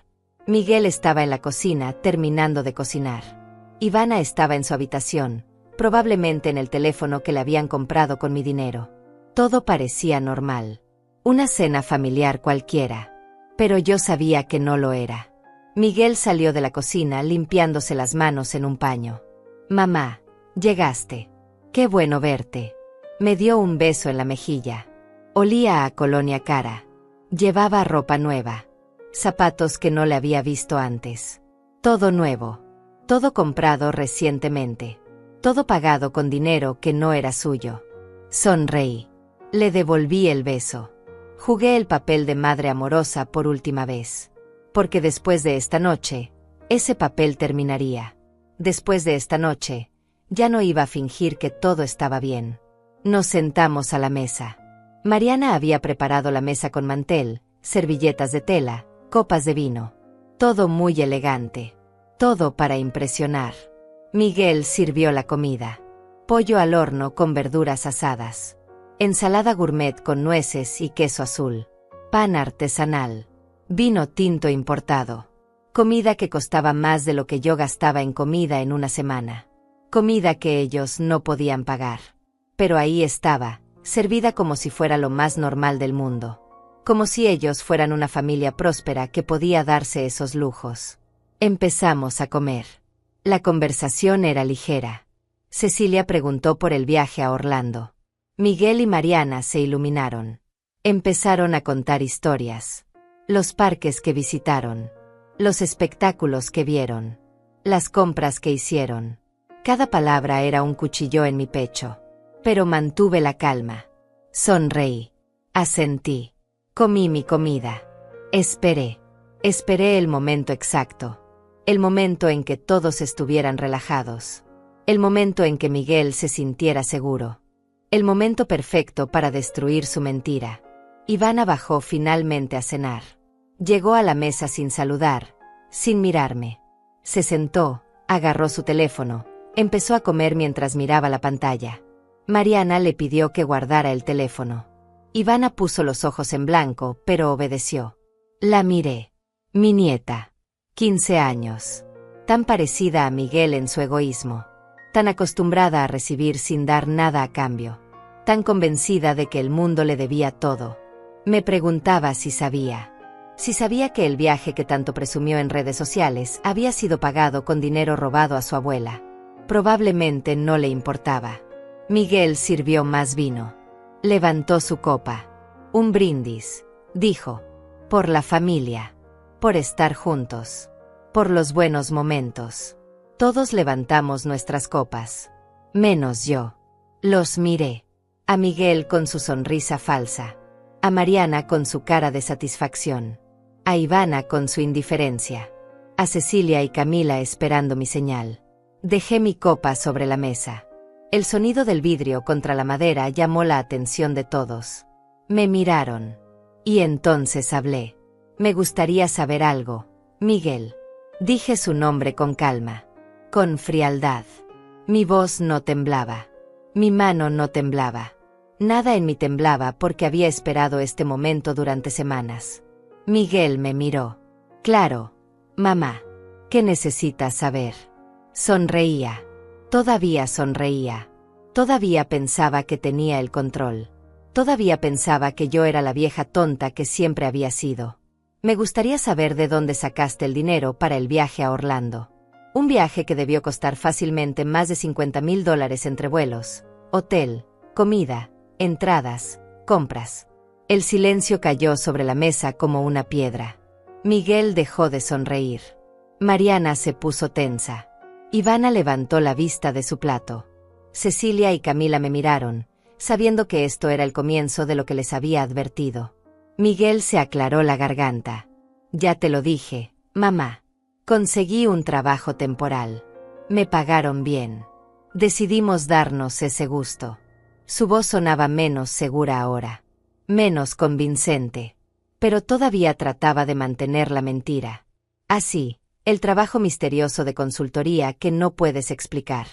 Miguel estaba en la cocina terminando de cocinar. Ivana estaba en su habitación, probablemente en el teléfono que le habían comprado con mi dinero. Todo parecía normal. Una cena familiar cualquiera. Pero yo sabía que no lo era. Miguel salió de la cocina limpiándose las manos en un paño. Mamá, llegaste. Qué bueno verte. Me dio un beso en la mejilla. Olía a colonia cara. Llevaba ropa nueva. Zapatos que no le había visto antes. Todo nuevo. Todo comprado recientemente. Todo pagado con dinero que no era suyo. Sonreí. Le devolví el beso. Jugué el papel de madre amorosa por última vez. Porque después de esta noche, ese papel terminaría. Después de esta noche, ya no iba a fingir que todo estaba bien. Nos sentamos a la mesa. Mariana había preparado la mesa con mantel, servilletas de tela, copas de vino. Todo muy elegante. Todo para impresionar. Miguel sirvió la comida. Pollo al horno con verduras asadas. Ensalada gourmet con nueces y queso azul. Pan artesanal. Vino tinto importado. Comida que costaba más de lo que yo gastaba en comida en una semana. Comida que ellos no podían pagar. Pero ahí estaba, servida como si fuera lo más normal del mundo. Como si ellos fueran una familia próspera que podía darse esos lujos. Empezamos a comer. La conversación era ligera. Cecilia preguntó por el viaje a Orlando. Miguel y Mariana se iluminaron. Empezaron a contar historias. Los parques que visitaron. Los espectáculos que vieron. Las compras que hicieron. Cada palabra era un cuchillo en mi pecho. Pero mantuve la calma. Sonreí. Asentí. Comí mi comida. Esperé. Esperé el momento exacto. El momento en que todos estuvieran relajados. El momento en que Miguel se sintiera seguro. El momento perfecto para destruir su mentira. Ivana bajó finalmente a cenar. Llegó a la mesa sin saludar, sin mirarme. Se sentó, agarró su teléfono, empezó a comer mientras miraba la pantalla. Mariana le pidió que guardara el teléfono. Ivana puso los ojos en blanco, pero obedeció. La miré. Mi nieta. 15 años. Tan parecida a Miguel en su egoísmo. Tan acostumbrada a recibir sin dar nada a cambio. Tan convencida de que el mundo le debía todo. Me preguntaba si sabía. Si sabía que el viaje que tanto presumió en redes sociales había sido pagado con dinero robado a su abuela. Probablemente no le importaba. Miguel sirvió más vino. Levantó su copa. Un brindis, dijo. Por la familia. Por estar juntos. Por los buenos momentos. Todos levantamos nuestras copas. Menos yo. Los miré. A Miguel con su sonrisa falsa. A Mariana con su cara de satisfacción. A Ivana con su indiferencia. A Cecilia y Camila esperando mi señal. Dejé mi copa sobre la mesa. El sonido del vidrio contra la madera llamó la atención de todos. Me miraron. Y entonces hablé. Me gustaría saber algo, Miguel. Dije su nombre con calma. Con frialdad. Mi voz no temblaba. Mi mano no temblaba. Nada en mí temblaba porque había esperado este momento durante semanas. Miguel me miró. Claro, mamá. ¿Qué necesitas saber? Sonreía. Todavía sonreía. Todavía pensaba que tenía el control. Todavía pensaba que yo era la vieja tonta que siempre había sido. Me gustaría saber de dónde sacaste el dinero para el viaje a Orlando. Un viaje que debió costar fácilmente más de $50,000 entre vuelos, hotel, comida, entradas, compras. El silencio cayó sobre la mesa como una piedra. Miguel dejó de sonreír. Mariana se puso tensa. Ivana levantó la vista de su plato. Cecilia y Camila me miraron, sabiendo que esto era el comienzo de lo que les había advertido. Miguel se aclaró la garganta. Ya te lo dije, mamá. Conseguí un trabajo temporal. Me pagaron bien. Decidimos darnos ese gusto. Su voz sonaba menos segura ahora. Menos convincente. Pero todavía trataba de mantener la mentira. Así, el trabajo misterioso de consultoría que no puedes explicar.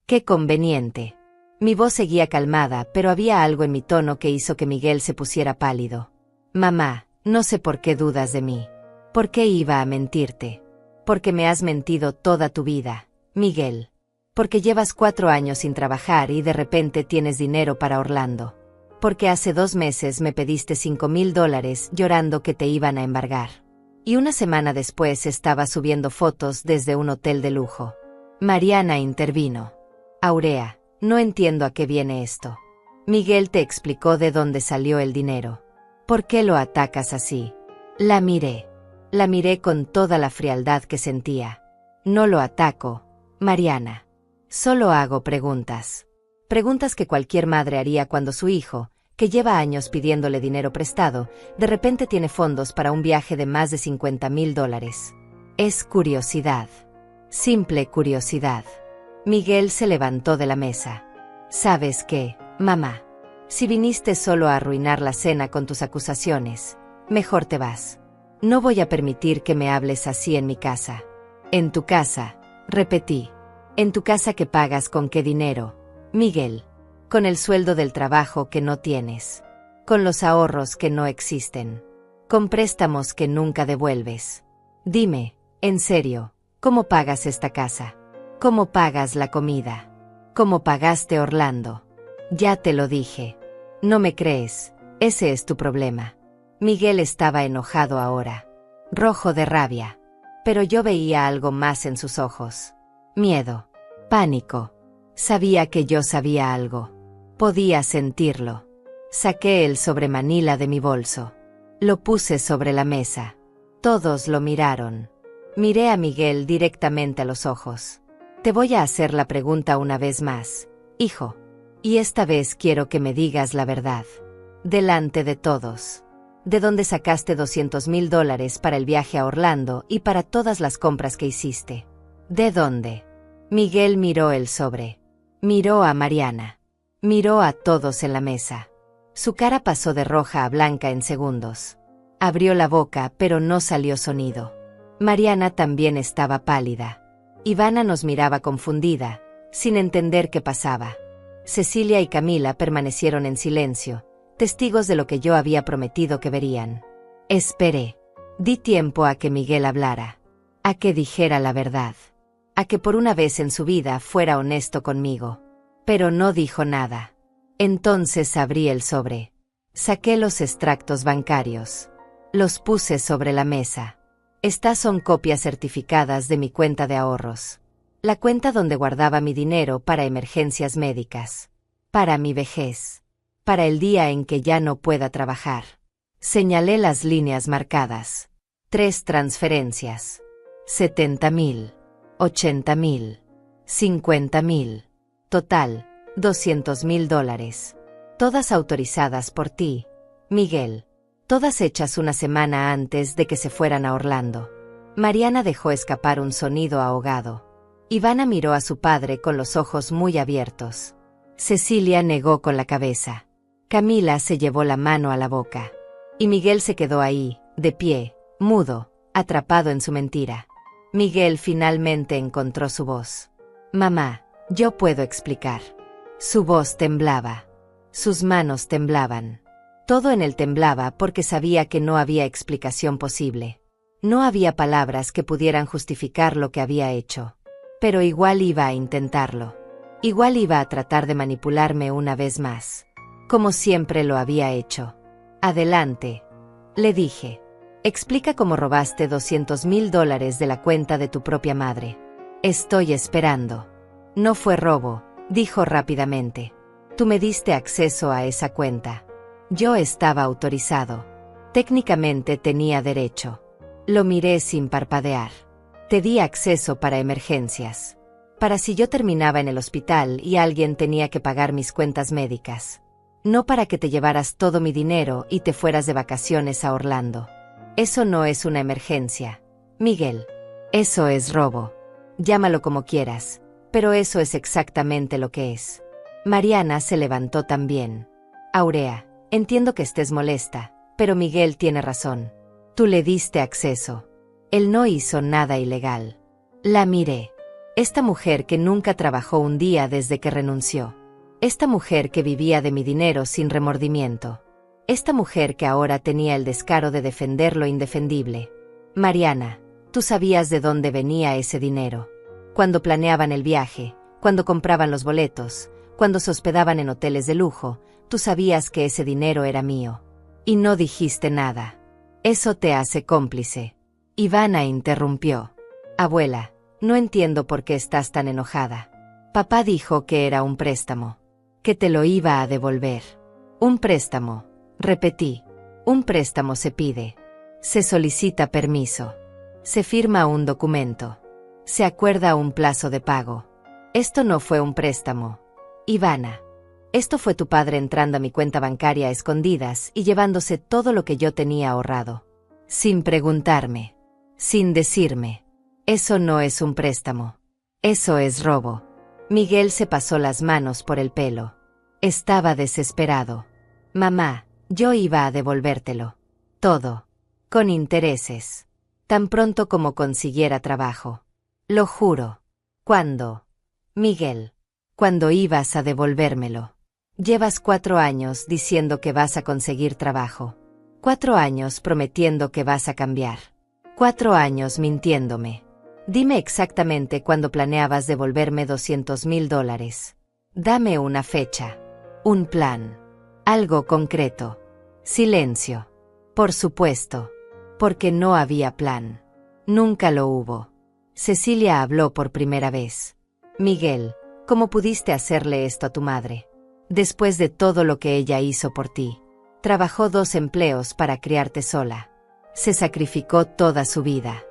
¡Qué conveniente! Mi voz seguía calmada, pero había algo en mi tono que hizo que Miguel se pusiera pálido. Mamá, no sé por qué dudas de mí. ¿Por qué iba a mentirte? Porque me has mentido toda tu vida, Miguel. Porque llevas 4 años sin trabajar y de repente tienes dinero para Orlando. Porque hace 2 meses me pediste $5,000 llorando que te iban a embargar. Y una semana después estaba subiendo fotos desde un hotel de lujo. Mariana intervino. Aurea, no entiendo a qué viene esto. Miguel te explicó de dónde salió el dinero. ¿Por qué lo atacas así? La miré. La miré con toda la frialdad que sentía. No lo ataco, Mariana. Solo hago preguntas. Preguntas que cualquier madre haría cuando su hijo, que lleva años pidiéndole dinero prestado, de repente tiene fondos para un viaje de más de $50,000. Es curiosidad. Simple curiosidad. Miguel se levantó de la mesa. ¿Sabes qué, mamá? Si viniste solo a arruinar la cena con tus acusaciones, mejor te vas. No voy a permitir que me hables así en mi casa. En tu casa, repetí. En tu casa que pagas con qué dinero, Miguel. Con el sueldo del trabajo que no tienes. Con los ahorros que no existen. Con préstamos que nunca devuelves. Dime, en serio, ¿cómo pagas esta casa? ¿Cómo pagas la comida? ¿Cómo pagaste Orlando? Ya te lo dije. No me crees, ese es tu problema. Miguel estaba enojado ahora. Rojo de rabia. Pero yo veía algo más en sus ojos. Miedo. Pánico. Sabía que yo sabía algo. Podía sentirlo. Saqué el sobremanila de mi bolso. Lo puse sobre la mesa. Todos lo miraron. Miré a Miguel directamente a los ojos. Te voy a hacer la pregunta una vez más, hijo. Y esta vez quiero que me digas la verdad. Delante de todos. ¿De dónde sacaste $200,000 para el viaje a Orlando y para todas las compras que hiciste? ¿De dónde? Miguel miró el sobre. Miró a Mariana. Miró a todos en la mesa. Su cara pasó de roja a blanca en segundos. Abrió la boca, pero no salió sonido. Mariana también estaba pálida. Ivana nos miraba confundida, sin entender qué pasaba. Cecilia y Camila permanecieron en silencio, testigos de lo que yo había prometido que verían. Esperé. Di tiempo a que Miguel hablara. A que dijera la verdad. A que por una vez en su vida fuera honesto conmigo. Pero no dijo nada. Entonces abrí el sobre. Saqué los extractos bancarios. Los puse sobre la mesa. Estas son copias certificadas de mi cuenta de ahorros. La cuenta donde guardaba mi dinero para emergencias médicas. Para mi vejez. Para el día en que ya no pueda trabajar. Señalé las líneas marcadas. 3 transferencias. 70,000. 80,000. 50,000. Total, $200,000. Todas autorizadas por ti, Miguel. Todas hechas una semana antes de que se fueran a Orlando. Mariana dejó escapar un sonido ahogado. Ivana miró a su padre con los ojos muy abiertos. Cecilia negó con la cabeza. Camila se llevó la mano a la boca. Y Miguel se quedó ahí, de pie, mudo, atrapado en su mentira. Miguel finalmente encontró su voz. Mamá, yo puedo explicar. Su voz temblaba. Sus manos temblaban. Todo en él temblaba porque sabía que no había explicación posible. No había palabras que pudieran justificar lo que había hecho. Pero igual iba a intentarlo. Igual iba a tratar de manipularme una vez más. Como siempre lo había hecho. Adelante. Le dije. Explica cómo robaste $200,000 de la cuenta de tu propia madre. Estoy esperando. No fue robo, dijo rápidamente. Tú me diste acceso a esa cuenta. Yo estaba autorizado. Técnicamente tenía derecho. Lo miré sin parpadear. Te di acceso para emergencias. Para si yo terminaba en el hospital y alguien tenía que pagar mis cuentas médicas. No para que te llevaras todo mi dinero y te fueras de vacaciones a Orlando. Eso no es una emergencia, Miguel. Eso es robo. Llámalo como quieras, pero eso es exactamente lo que es. Mariana se levantó también. Aurea, entiendo que estés molesta, pero Miguel tiene razón. Tú le diste acceso. Él no hizo nada ilegal. La miré. Esta mujer que nunca trabajó un día desde que renunció. Esta mujer que vivía de mi dinero sin remordimiento. Esta mujer que ahora tenía el descaro de defender lo indefendible. Mariana, tú sabías de dónde venía ese dinero. Cuando planeaban el viaje, cuando compraban los boletos, cuando se hospedaban en hoteles de lujo, tú sabías que ese dinero era mío. Y no dijiste nada. Eso te hace cómplice. Ivana interrumpió. Abuela, no entiendo por qué estás tan enojada. Papá dijo que era un préstamo, que te lo iba a devolver. Un préstamo, repetí. Un préstamo se pide. Se solicita permiso. Se firma un documento. Se acuerda un plazo de pago. Esto no fue un préstamo, Ivana. Esto fue tu padre entrando a mi cuenta bancaria a escondidas y llevándose todo lo que yo tenía ahorrado. Sin preguntarme. Sin decirme. Eso no es un préstamo. Eso es robo. Miguel se pasó las manos por el pelo. Estaba desesperado. Mamá, yo iba a devolvértelo. Todo. Con intereses. Tan pronto como consiguiera trabajo. Lo juro. ¿Cuándo? Miguel. ¿Cuándo ibas a devolvérmelo? Llevas 4 años diciendo que vas a conseguir trabajo. 4 años prometiendo que vas a cambiar. 4 años mintiéndome. Dime exactamente cuándo planeabas devolverme $200,000. Dame una fecha. Un plan. Algo concreto. Silencio. Por supuesto. Porque no había plan. Nunca lo hubo. Cecilia habló por primera vez. Miguel, ¿cómo pudiste hacerle esto a tu madre? Después de todo lo que ella hizo por ti. Trabajó 2 empleos para criarte sola. Se sacrificó toda su vida.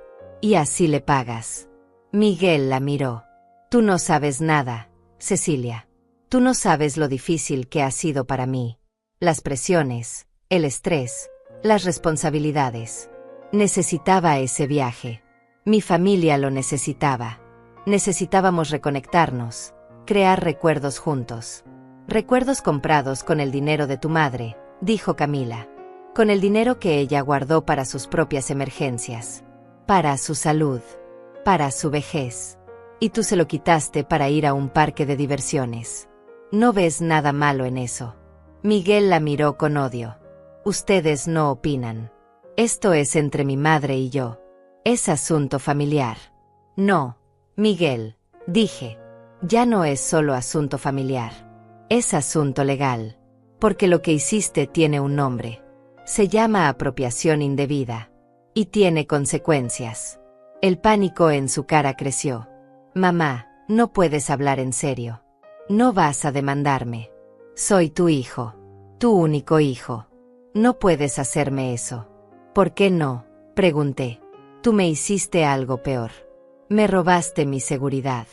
Y así le pagas. Miguel la miró. Tú no sabes nada, Cecilia. Tú no sabes lo difícil que ha sido para mí. Las presiones, el estrés, las responsabilidades. Necesitaba ese viaje. Mi familia lo necesitaba. Necesitábamos reconectarnos, crear recuerdos juntos. Recuerdos comprados con el dinero de tu madre, dijo Camila. Con el dinero que ella guardó para sus propias emergencias. Para su salud. Para su vejez. Y tú se lo quitaste para ir a un parque de diversiones. No ves nada malo en eso. Miguel la miró con odio. Ustedes no opinan. Esto es entre mi madre y yo. Es asunto familiar. No, Miguel, dije. Ya no es solo asunto familiar. Es asunto legal. Porque lo que hiciste tiene un nombre. Se llama apropiación indebida. Y tiene consecuencias. El pánico en su cara creció. Mamá, no puedes hablar en serio. No vas a demandarme. Soy tu hijo. Tu único hijo. No puedes hacerme eso. ¿Por qué no? Pregunté. Tú me hiciste algo peor. Me robaste mi seguridad.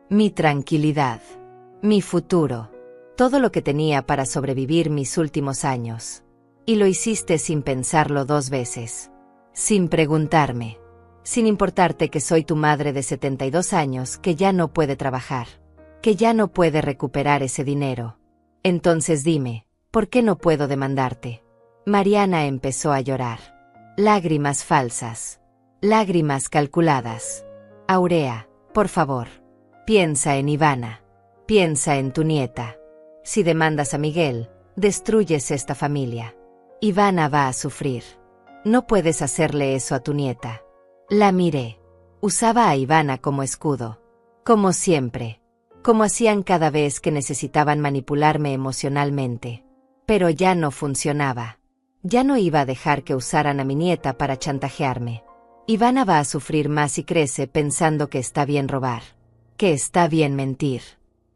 Mi tranquilidad. Mi futuro. Todo lo que tenía para sobrevivir mis últimos años. Y lo hiciste sin pensarlo 2 veces. Sin preguntarme. Sin importarte que soy tu madre de 72 años que ya no puede trabajar. Que ya no puede recuperar ese dinero. Entonces dime, ¿por qué no puedo demandarte? Mariana empezó a llorar. Lágrimas falsas. Lágrimas calculadas. Aurea, por favor. Piensa en Ivana. Piensa en tu nieta. Si demandas a Miguel, destruyes esta familia. Ivana va a sufrir. No puedes hacerle eso a tu nieta. La miré. Usaba a Ivana como escudo. Como siempre. Como hacían cada vez que necesitaban manipularme emocionalmente. Pero ya no funcionaba. Ya no iba a dejar que usaran a mi nieta para chantajearme. Ivana va a sufrir más si crece pensando que está bien robar. Que está bien mentir.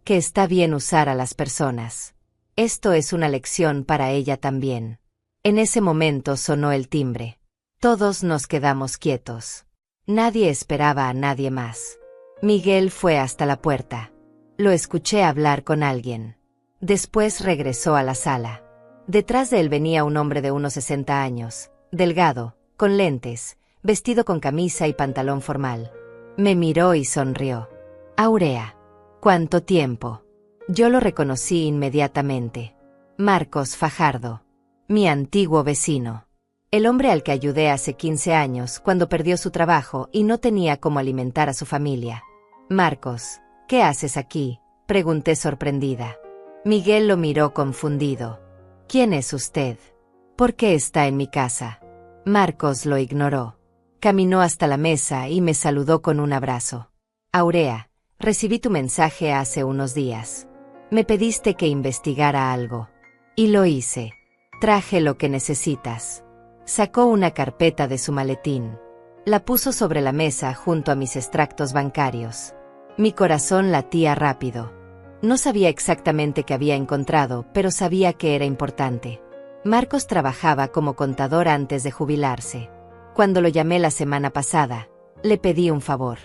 Que está bien usar a las personas. Esto es una lección para ella también. En ese momento sonó el timbre. Todos nos quedamos quietos. Nadie esperaba a nadie más. Miguel fue hasta la puerta. Lo escuché hablar con alguien. Después regresó a la sala. Detrás de él venía un hombre de unos 60 años, delgado, con lentes, vestido con camisa y pantalón formal. Me miró y sonrió. Aurea. ¿Cuánto tiempo? Yo lo reconocí inmediatamente. Marcos Fajardo. Mi antiguo vecino. El hombre al que ayudé hace 15 años cuando perdió su trabajo y no tenía cómo alimentar a su familia. Marcos, ¿qué haces aquí? Pregunté sorprendida. Miguel lo miró confundido. ¿Quién es usted? ¿Por qué está en mi casa? Marcos lo ignoró. Caminó hasta la mesa y me saludó con un abrazo. Aurea, recibí tu mensaje hace unos días. Me pediste que investigara algo. Y lo hice. Traje lo que necesitas. Sacó una carpeta de su maletín. La puso sobre la mesa junto a mis extractos bancarios. Mi corazón latía rápido. No sabía exactamente qué había encontrado, pero sabía que era importante. Marcos trabajaba como contador antes de jubilarse. Cuando lo llamé la semana pasada, le pedí un favor.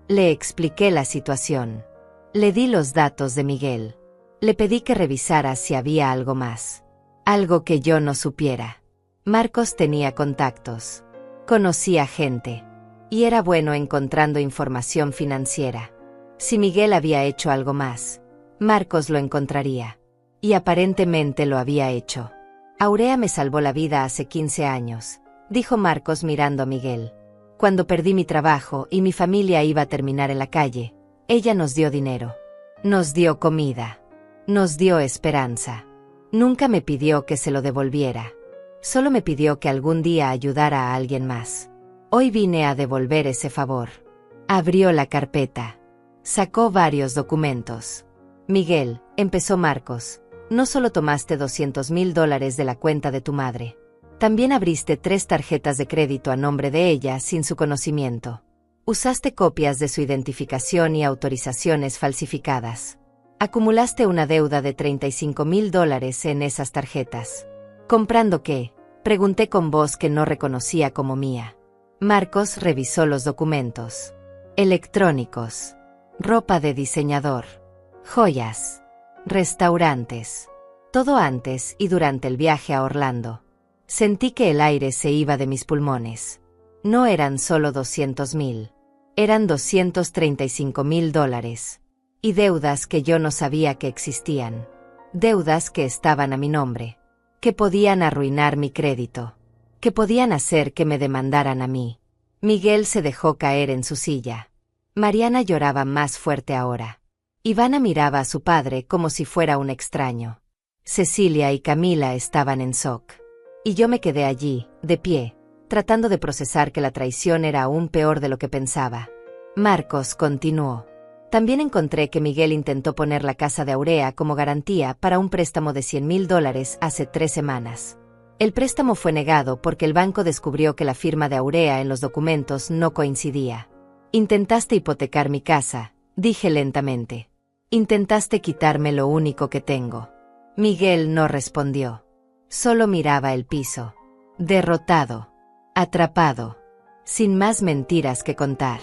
Le expliqué la situación. Le di los datos de Miguel. Le pedí que revisara si había algo más. Algo que yo no supiera. Marcos tenía contactos. Conocía gente. Y era bueno encontrando información financiera. Si Miguel había hecho algo más, Marcos lo encontraría. Y aparentemente lo había hecho. Aurea me salvó la vida hace 15 años, dijo Marcos mirando a Miguel. Cuando perdí mi trabajo y mi familia iba a terminar en la calle, ella nos dio dinero. Nos dio comida. Nos dio esperanza. Nunca me pidió que se lo devolviera. Solo me pidió que algún día ayudara a alguien más. Hoy vine a devolver ese favor. Abrió la carpeta. Sacó varios documentos. Miguel, empezó Marcos, no solo tomaste $200,000 de la cuenta de tu madre. También abriste 3 tarjetas de crédito a nombre de ella sin su conocimiento. Usaste copias de su identificación y autorizaciones falsificadas. Acumulaste una deuda de $35,000 en esas tarjetas. ¿Comprando qué? Pregunté con voz que no reconocía como mía. Marcos revisó los documentos. Electrónicos. Ropa de diseñador. Joyas. Restaurantes. Todo antes y durante el viaje a Orlando. Sentí que el aire se iba de mis pulmones. No eran solo 200,000. Eran $235,000. Y deudas que yo no sabía que existían. Deudas que estaban a mi nombre. Que podían arruinar mi crédito. Que podían hacer que me demandaran a mí. Miguel se dejó caer en su silla. Mariana lloraba más fuerte ahora. Ivana miraba a su padre como si fuera un extraño. Cecilia y Camila estaban en shock. Y yo me quedé allí, de pie, tratando de procesar que la traición era aún peor de lo que pensaba. Marcos continuó. También encontré que Miguel intentó poner la casa de Aurea como garantía para un préstamo de $100,000 hace 3 semanas. El préstamo fue negado porque el banco descubrió que la firma de Aurea en los documentos no coincidía. Intentaste hipotecar mi casa, dije lentamente. Intentaste quitarme lo único que tengo. Miguel no respondió. Solo miraba el piso. Derrotado. Atrapado. Sin más mentiras que contar.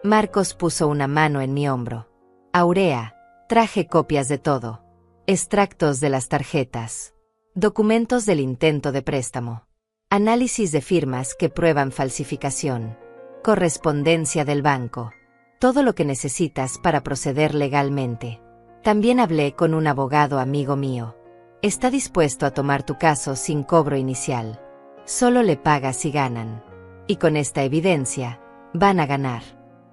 Marcos puso una mano en mi hombro. Aurea, traje copias de todo. Extractos de las tarjetas. Documentos del intento de préstamo. Análisis de firmas que prueban falsificación. Correspondencia del banco. Todo lo que necesitas para proceder legalmente. También hablé con un abogado amigo mío. Está dispuesto a tomar tu caso sin cobro inicial. Solo le pagas si ganan. Y con esta evidencia, van a ganar.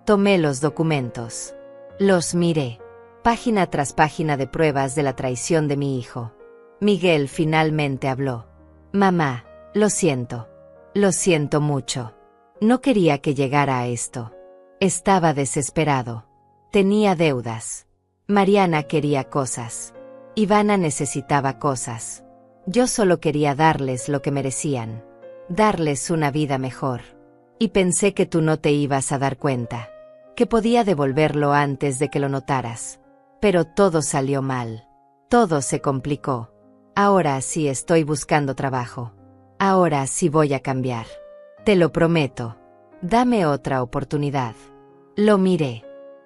Tomé los documentos. Los miré. Página tras página de pruebas de la traición de mi hijo. Miguel finalmente habló. Mamá, lo siento. Lo siento mucho. No quería que llegara a esto. Estaba desesperado. Tenía deudas. Mariana quería cosas. Ivana necesitaba cosas. Yo solo quería darles lo que merecían. Darles una vida mejor. Y pensé que tú no te ibas a dar cuenta. Que podía devolverlo antes de que lo notaras. Pero todo salió mal. Todo se complicó. Ahora sí estoy buscando trabajo. Ahora sí voy a cambiar. Te lo prometo. Dame otra oportunidad. Lo miré.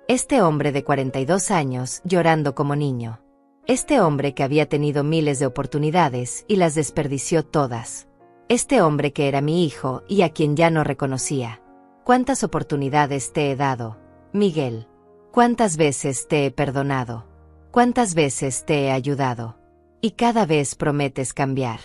Este hombre de 42 años llorando como niño. Este hombre que había tenido miles de oportunidades y las desperdició todas. Este hombre que era mi hijo y a quien ya no reconocía. ¿Cuántas oportunidades te he dado, Miguel? ¿Cuántas veces te he perdonado? ¿Cuántas veces te he ayudado? Y cada vez prometes cambiar.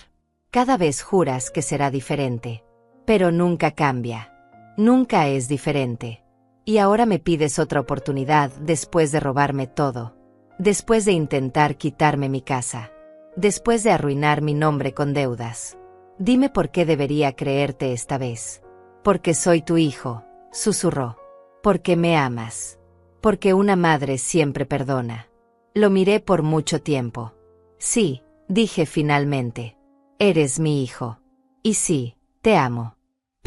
Cada vez juras que será diferente. Pero nunca cambia. Nunca es diferente. Y ahora me pides otra oportunidad después de robarme todo. Después de intentar quitarme mi casa. Después de arruinar mi nombre con deudas. Dime por qué debería creerte esta vez. Porque soy tu hijo, susurró. Porque me amas. Porque una madre siempre perdona. Lo miré por mucho tiempo. Sí, dije finalmente. Eres mi hijo. Y sí, te amo.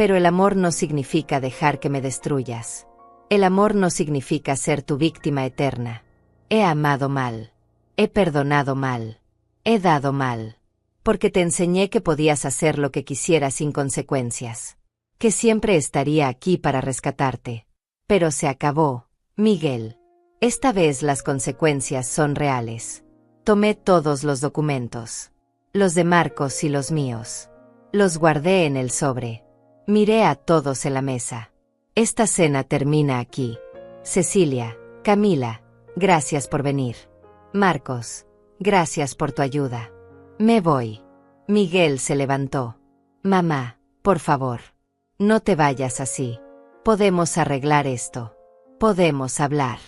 Pero el amor no significa dejar que me destruyas. El amor no significa ser tu víctima eterna. He amado mal. He perdonado mal. He dado mal. Porque te enseñé que podías hacer lo que quisieras sin consecuencias. Que siempre estaría aquí para rescatarte. Pero se acabó, Miguel. Esta vez las consecuencias son reales. Tomé todos los documentos. Los de Marcos y los míos. Los guardé en el sobre. Miré a todos en la mesa. Esta cena termina aquí. Cecilia, Camila, gracias por venir. Marcos, gracias por tu ayuda. Me voy. Miguel se levantó. Mamá, por favor. No te vayas así. Podemos arreglar esto. Podemos hablar.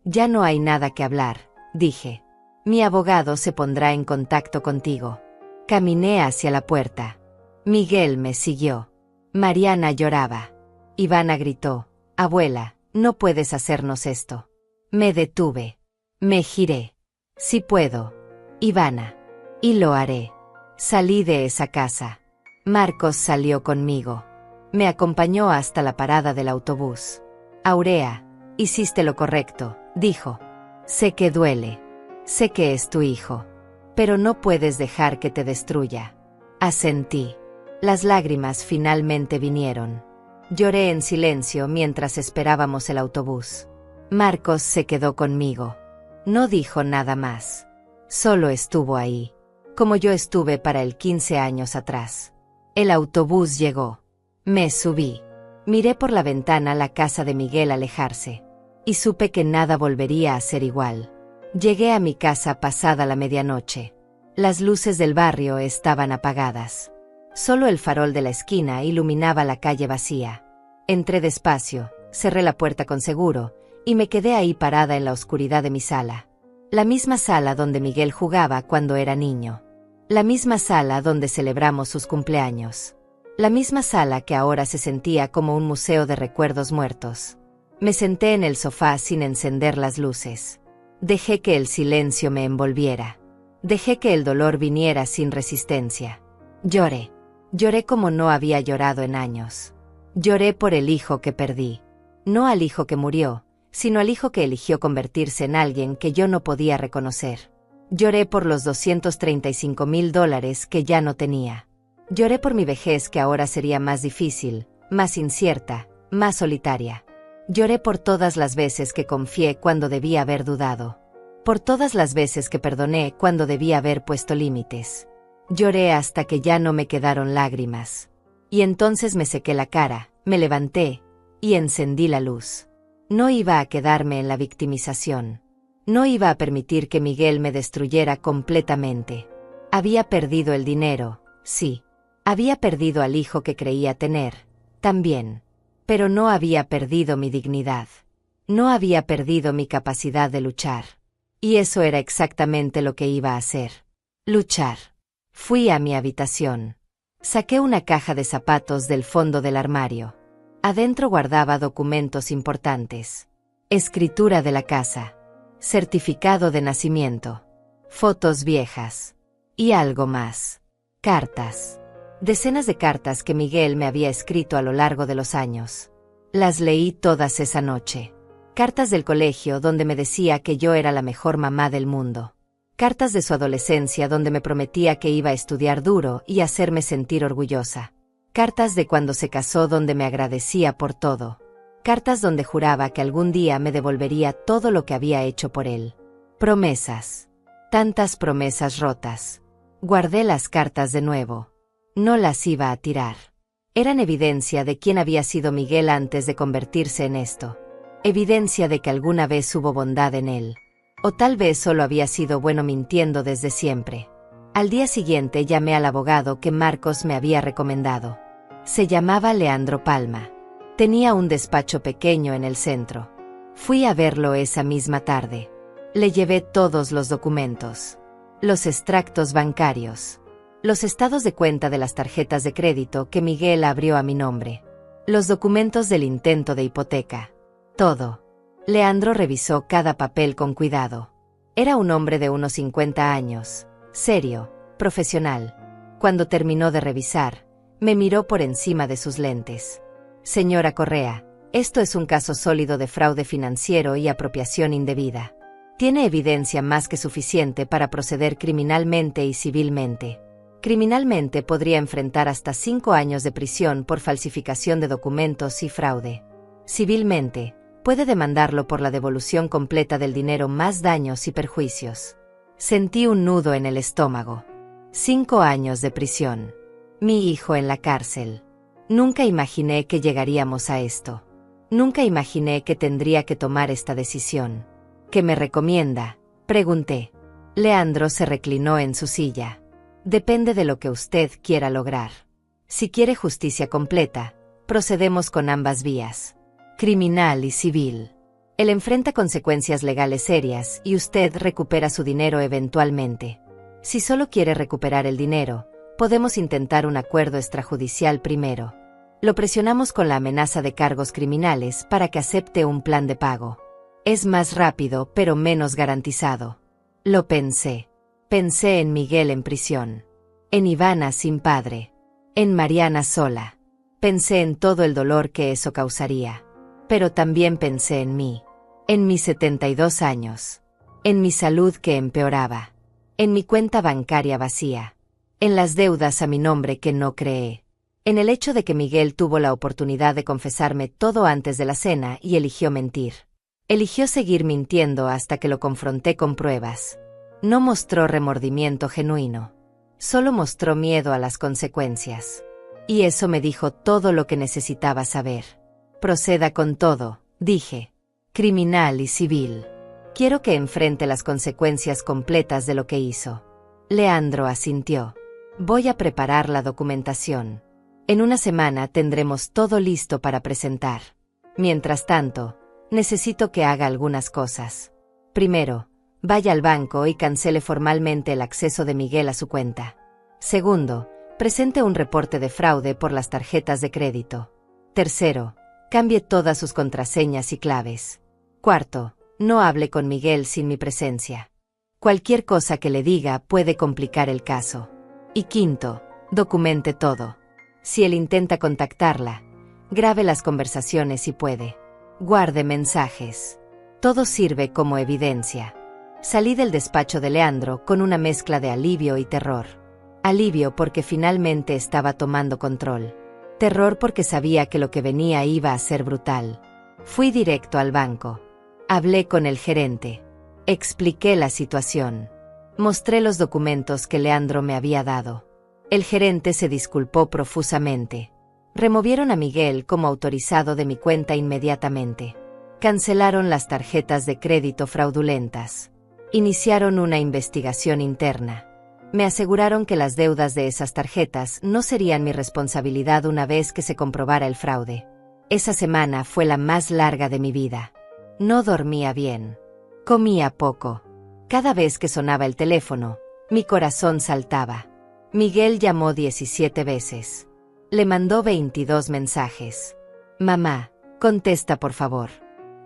Ya no hay nada que hablar, dije. Mi abogado se pondrá en contacto contigo. Caminé hacia la puerta. Miguel me siguió. Mariana lloraba. Ivana gritó, abuela, no puedes hacernos esto. Me detuve. Me giré. Sí puedo. Ivana. Y lo haré. Salí de esa casa. Marcos salió conmigo. Me acompañó hasta la parada del autobús. Aurea, hiciste lo correcto, dijo. Sé que duele. Sé que es tu hijo. Pero no puedes dejar que te destruya. Asentí. Las lágrimas finalmente vinieron. Lloré en silencio mientras esperábamos el autobús. Marcos se quedó conmigo. No dijo nada más. Solo estuvo ahí. Como yo estuve para él 15 años atrás. El autobús llegó. Me subí. Miré por la ventana la casa de Miguel alejarse. Y supe que nada volvería a ser igual. Llegué a mi casa pasada la medianoche. Las luces del barrio estaban apagadas. Solo el farol de la esquina iluminaba la calle vacía. Entré despacio, cerré la puerta con seguro, y me quedé ahí parada en la oscuridad de mi sala. La misma sala donde Miguel jugaba cuando era niño. La misma sala donde celebramos sus cumpleaños. La misma sala que ahora se sentía como un museo de recuerdos muertos. Me senté en el sofá sin encender las luces. Dejé que el silencio me envolviera. Dejé que el dolor viniera sin resistencia. Lloré. Lloré como no había llorado en años. Lloré por el hijo que perdí. No al hijo que murió, sino al hijo que eligió convertirse en alguien que yo no podía reconocer. Lloré por los $235,000 que ya no tenía. Lloré por mi vejez que ahora sería más difícil, más incierta, más solitaria. Lloré por todas las veces que confié cuando debía haber dudado. Por todas las veces que perdoné cuando debía haber puesto límites. Lloré hasta que ya no me quedaron lágrimas. Y entonces me sequé la cara, me levanté, y encendí la luz. No iba a quedarme en la victimización. No iba a permitir que Miguel me destruyera completamente. Había perdido el dinero, sí. Había perdido al hijo que creía tener, también. Pero no había perdido mi dignidad. No había perdido mi capacidad de luchar. Y eso era exactamente lo que iba a hacer. Luchar. Fui a mi habitación. Saqué una caja de zapatos del fondo del armario. Adentro guardaba documentos importantes. Escritura de la casa. Certificado de nacimiento. Fotos viejas. Y algo más. Cartas. Decenas de cartas que Miguel me había escrito a lo largo de los años. Las leí todas esa noche. Cartas del colegio donde me decía que yo era la mejor mamá del mundo. Cartas de su adolescencia donde me prometía que iba a estudiar duro y hacerme sentir orgullosa. Cartas de cuando se casó donde me agradecía por todo. Cartas donde juraba que algún día me devolvería todo lo que había hecho por él. Promesas. Tantas promesas rotas. Guardé las cartas de nuevo. No las iba a tirar. Eran evidencia de quién había sido Miguel antes de convertirse en esto. Evidencia de que alguna vez hubo bondad en él. O tal vez solo había sido bueno mintiendo desde siempre. Al día siguiente llamé al abogado que Marcos me había recomendado. Se llamaba Leandro Palma. Tenía un despacho pequeño en el centro. Fui a verlo esa misma tarde. Le llevé todos los documentos. Los extractos bancarios. Los estados de cuenta de las tarjetas de crédito que Miguel abrió a mi nombre. Los documentos del intento de hipoteca. Todo. Leandro revisó cada papel con cuidado. Era un hombre de unos 50 años, serio, profesional. Cuando terminó de revisar, Me miró por encima de sus lentes. Señora Correa, esto es un caso sólido de fraude financiero y apropiación indebida. Tiene evidencia más que suficiente para proceder criminalmente y civilmente. Criminalmente podría enfrentar hasta 5 años de prisión por falsificación de documentos y fraude. Civilmente, puede demandarlo por la devolución completa del dinero más daños y perjuicios. Sentí un nudo en el estómago. 5 años de prisión. Mi hijo en la cárcel. Nunca imaginé que llegaríamos a esto. Nunca imaginé que tendría que tomar esta decisión. ¿Qué me recomienda?, pregunté. Leandro se reclinó en su silla. Depende de lo que usted quiera lograr. Si quiere justicia completa, procedemos con ambas vías, criminal y civil. Él enfrenta consecuencias legales serias y usted recupera su dinero eventualmente. Si solo quiere recuperar el dinero, podemos intentar un acuerdo extrajudicial primero. Lo presionamos con la amenaza de cargos criminales para que acepte un plan de pago. Es más rápido pero menos garantizado. Lo pensé. Pensé en Miguel en prisión. En Ivana sin padre. En Mariana sola. Pensé en todo el dolor que eso causaría. Pero también pensé en mí. En mis 72 años. En mi salud que empeoraba. En mi cuenta bancaria vacía. En las deudas a mi nombre que no creé. En el hecho de que Miguel tuvo la oportunidad de confesarme todo antes de la cena y eligió mentir. Eligió seguir mintiendo hasta que lo confronté con pruebas. No mostró remordimiento genuino. Solo mostró miedo a las consecuencias. Y eso me dijo todo lo que necesitaba saber. Proceda con todo, dije. Criminal y civil. Quiero que enfrente las consecuencias completas de lo que hizo. Leandro asintió. Voy a preparar la documentación. En una semana tendremos todo listo para presentar. Mientras tanto, necesito que haga algunas cosas. Primero, vaya al banco y cancele formalmente el acceso de Miguel a su cuenta. Segundo, presente un reporte de fraude por las tarjetas de crédito. Tercero, cambie todas sus contraseñas y claves. Cuarto, no hable con Miguel sin mi presencia. Cualquier cosa que le diga puede complicar el caso. Y quinto, documente todo. Si él intenta contactarla, grabe las conversaciones si puede. Guarde mensajes. Todo sirve como evidencia. Salí del despacho de Leandro con una mezcla de alivio y terror. Alivio porque finalmente estaba tomando control. Terror porque sabía que lo que venía iba a ser brutal. Fui directo al banco. Hablé con el gerente. Expliqué la situación. Mostré los documentos que Leandro me había dado. El gerente se disculpó profusamente. Removieron a Miguel como autorizado de mi cuenta inmediatamente. Cancelaron las tarjetas de crédito fraudulentas. Iniciaron una investigación interna. Me aseguraron que las deudas de esas tarjetas no serían mi responsabilidad una vez que se comprobara el fraude. Esa semana fue la más larga de mi vida. No dormía bien. Comía poco. Cada vez que sonaba el teléfono, mi corazón saltaba. Miguel llamó 17 veces. Le mandó 22 mensajes. Mamá, contesta por favor.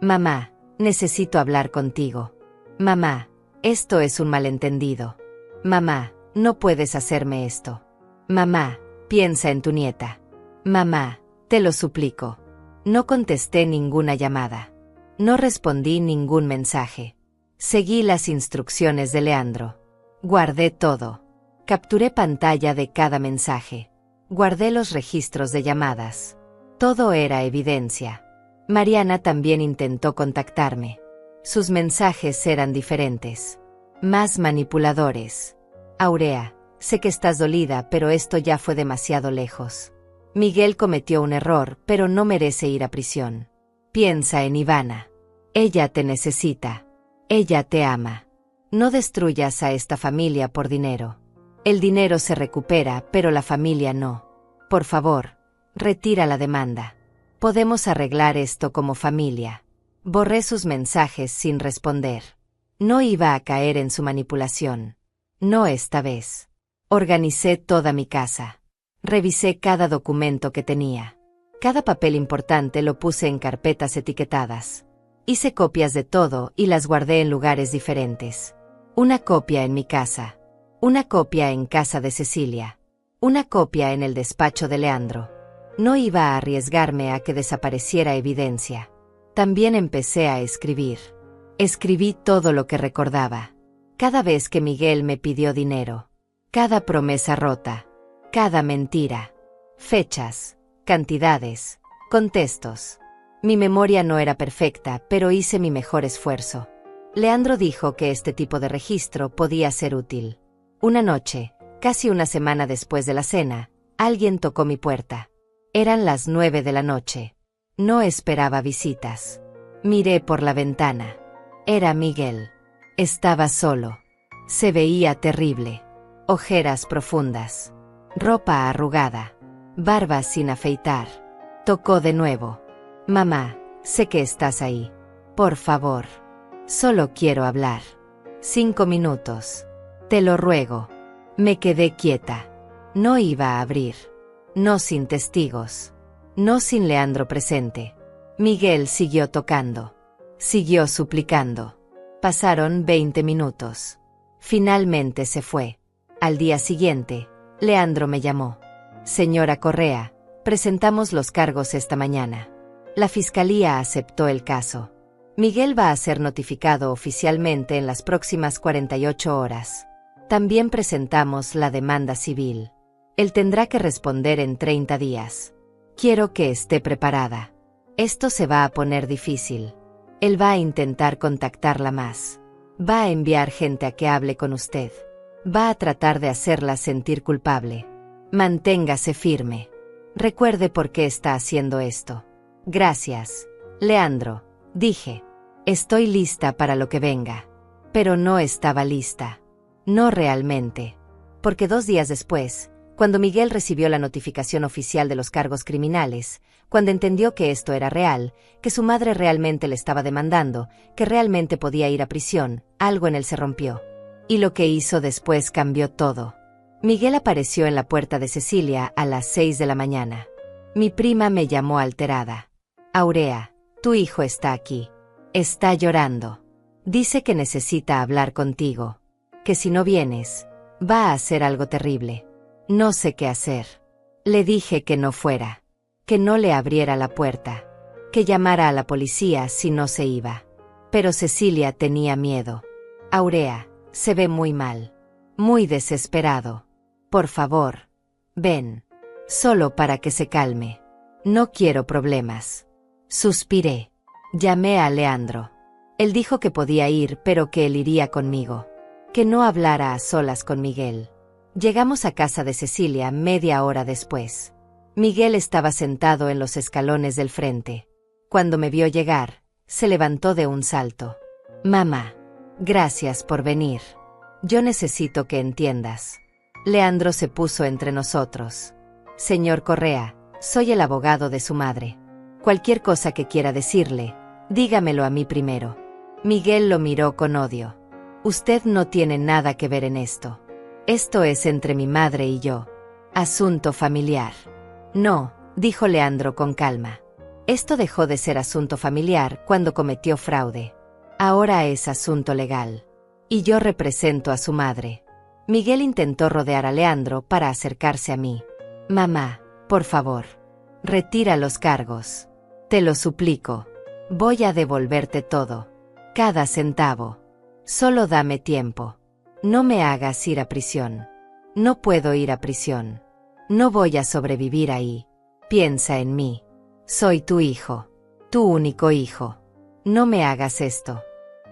Mamá, necesito hablar contigo. Mamá, esto es un malentendido. Mamá, no puedes hacerme esto. Mamá, piensa en tu nieta. Mamá, te lo suplico. No contesté ninguna llamada. No respondí ningún mensaje. Seguí las instrucciones de Leandro. Guardé todo. Capturé pantalla de cada mensaje. Guardé los registros de llamadas. Todo era evidencia. Mariana también intentó contactarme. Sus mensajes eran diferentes. Más manipuladores. Aurea, sé que estás dolida, pero esto ya fue demasiado lejos. Miguel cometió un error, pero no merece ir a prisión. Piensa en Ivana. Ella te necesita. Ella te ama. No destruyas a esta familia por dinero. El dinero se recupera, pero la familia no. Por favor, retira la demanda. Podemos arreglar esto como familia. Borré sus mensajes sin responder. No iba a caer en su manipulación. No esta vez. Organicé toda mi casa. Revisé cada documento que tenía. Cada papel importante lo puse en carpetas etiquetadas. Hice copias de todo y las guardé en lugares diferentes. Una copia en mi casa. Una copia en casa de Cecilia. Una copia en el despacho de Leandro. No iba a arriesgarme a que desapareciera evidencia. También empecé a escribir. Escribí todo lo que recordaba. Cada vez que Miguel me pidió dinero. Cada promesa rota. Cada mentira. Fechas, cantidades, contextos. Mi memoria no era perfecta, pero hice mi mejor esfuerzo. Leandro dijo que este tipo de registro podía ser útil. Una noche, casi una semana después de la cena, alguien tocó mi puerta. Eran las 9 de la noche. No esperaba visitas. Miré por la ventana. Era Miguel. Estaba solo. Se veía terrible. Ojeras profundas. Ropa arrugada. Barba sin afeitar. Tocó de nuevo. Mamá, sé que estás ahí. Por favor. Solo quiero hablar. 5 minutos. Te lo ruego. Me quedé quieta. No iba a abrir. No sin testigos. No sin Leandro presente. Miguel siguió tocando. Siguió suplicando. Pasaron 20 minutos. Finalmente se fue. Al día siguiente, Leandro me llamó. Señora Correa, presentamos los cargos esta mañana. La fiscalía aceptó el caso. Miguel va a ser notificado oficialmente en las próximas 48 horas. También presentamos la demanda civil. Él tendrá que responder en 30 días. Quiero que esté preparada. Esto se va a poner difícil. Él va a intentar contactarla más. Va a enviar gente a que hable con usted. Va a tratar de hacerla sentir culpable. Manténgase firme. Recuerde por qué está haciendo esto. Gracias, Leandro, dije. Estoy lista para lo que venga. Pero no estaba lista. No realmente. Porque 2 días después, cuando Miguel recibió la notificación oficial de los cargos criminales, cuando entendió que esto era real, que su madre realmente le estaba demandando, que realmente podía ir a prisión, algo en él se rompió. Y lo que hizo después cambió todo. Miguel apareció en la puerta de Cecilia a las 6 de la mañana. Mi prima me llamó alterada. Aurea, tu hijo está aquí. Está llorando. Dice que necesita hablar contigo. Que si no vienes, va a hacer algo terrible. No sé qué hacer. Le dije que no fuera. Que no le abriera la puerta. Que llamara a la policía si no se iba. Pero Cecilia tenía miedo. Aurea, se ve muy mal. Muy desesperado. Por favor, ven. Solo para que se calme. No quiero problemas. Suspiré. Llamé a Leandro. Él dijo que podía ir, pero que él iría conmigo. Que no hablara a solas con Miguel. Llegamos a casa de Cecilia media hora después. Miguel estaba sentado en los escalones del frente. Cuando me vio llegar, se levantó de un salto. Mamá, gracias por venir. Yo necesito que entiendas. Leandro se puso entre nosotros. Señor Correa, soy el abogado de su madre. Cualquier cosa que quiera decirle, dígamelo a mí primero. Miguel lo miró con odio. Usted no tiene nada que ver en esto. Esto es entre mi madre y yo. Asunto familiar. No, dijo Leandro con calma. Esto dejó de ser asunto familiar cuando cometió fraude. Ahora es asunto legal. Y yo represento a su madre. Miguel intentó rodear a Leandro para acercarse a mí. Mamá, por favor. Retira los cargos. Te lo suplico. Voy a devolverte todo. Cada centavo. Solo dame tiempo. No me hagas ir a prisión. No puedo ir a prisión. No voy a sobrevivir ahí. Piensa en mí. Soy tu hijo. Tu único hijo. No me hagas esto.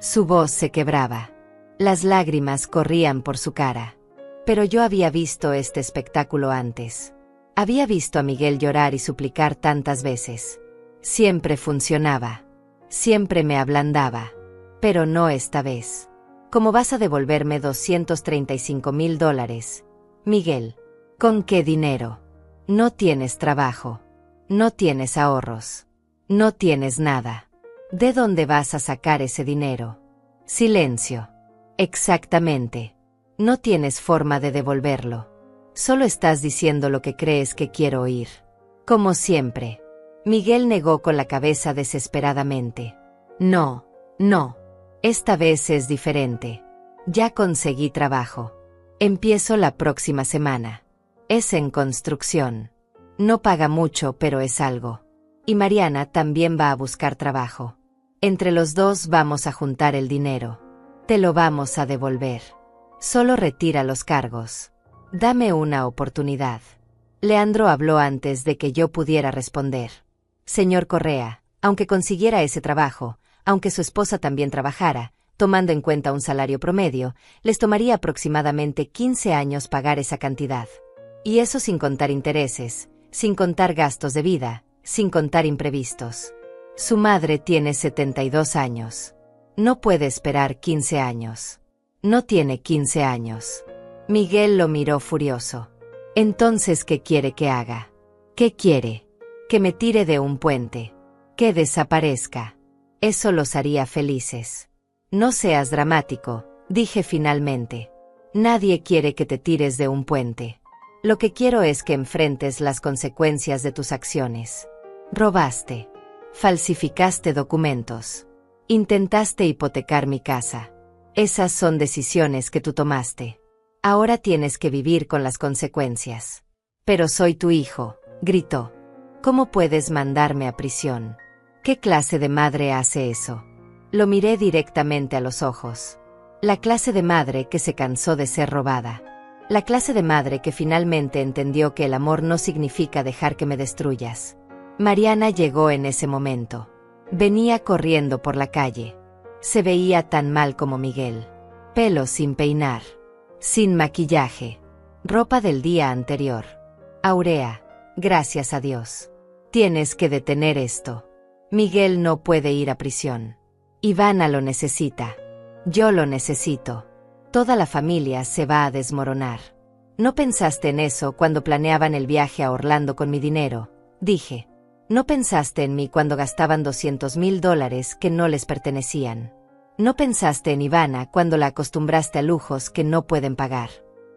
Su voz se quebraba. Las lágrimas corrían por su cara. Pero yo había visto este espectáculo antes. Había visto a Miguel llorar y suplicar tantas veces. Siempre funcionaba. Siempre me ablandaba. Pero no esta vez. ¿Cómo vas a devolverme $235,000? Miguel. ¿Con qué dinero? No tienes trabajo. No tienes ahorros. No tienes nada. ¿De dónde vas a sacar ese dinero? Silencio. Exactamente. No tienes forma de devolverlo. Solo estás diciendo lo que crees que quiero oír. Como siempre. Miguel negó con la cabeza desesperadamente. No, no. Esta vez es diferente. Ya conseguí trabajo. Empiezo la próxima semana. Es en construcción. No paga mucho, pero es algo. Y Mariana también va a buscar trabajo. Entre los dos vamos a juntar el dinero. Te lo vamos a devolver. Solo retira los cargos. Dame una oportunidad. Leandro habló antes de que yo pudiera responder. Señor Correa, aunque consiguiera ese trabajo, aunque su esposa también trabajara, tomando en cuenta un salario promedio, les tomaría aproximadamente 15 años pagar esa cantidad. Y eso sin contar intereses, sin contar gastos de vida, sin contar imprevistos. Su madre tiene 72 años. No puede esperar 15 años. No tiene 15 años. Miguel lo miró furioso. Entonces, ¿qué quiere que haga? ¿Qué quiere? Que me tire de un puente. Que desaparezca. Eso los haría felices. No seas dramático, dije finalmente. Nadie quiere que te tires de un puente. Lo que quiero es que enfrentes las consecuencias de tus acciones. Robaste. Falsificaste documentos. Intentaste hipotecar mi casa. Esas son decisiones que tú tomaste. Ahora tienes que vivir con las consecuencias. Pero soy tu hijo, gritó. ¿Cómo puedes mandarme a prisión? ¿Qué clase de madre hace eso? Lo miré directamente a los ojos. La clase de madre que se cansó de ser robada. La clase de madre que finalmente entendió que el amor no significa dejar que me destruyas. Mariana llegó en ese momento. Venía corriendo por la calle. Se veía tan mal como Miguel. Pelo sin peinar. Sin maquillaje. Ropa del día anterior. Aurea, gracias a Dios. Tienes que detener esto. Miguel no puede ir a prisión. Ivana lo necesita. Yo lo necesito. Toda la familia se va a desmoronar. ¿No pensaste en eso cuando planeaban el viaje a Orlando con mi dinero? Dije. ¿No pensaste en mí cuando gastaban $200,000 que no les pertenecían? ¿No pensaste en Ivana cuando la acostumbraste a lujos que no pueden pagar?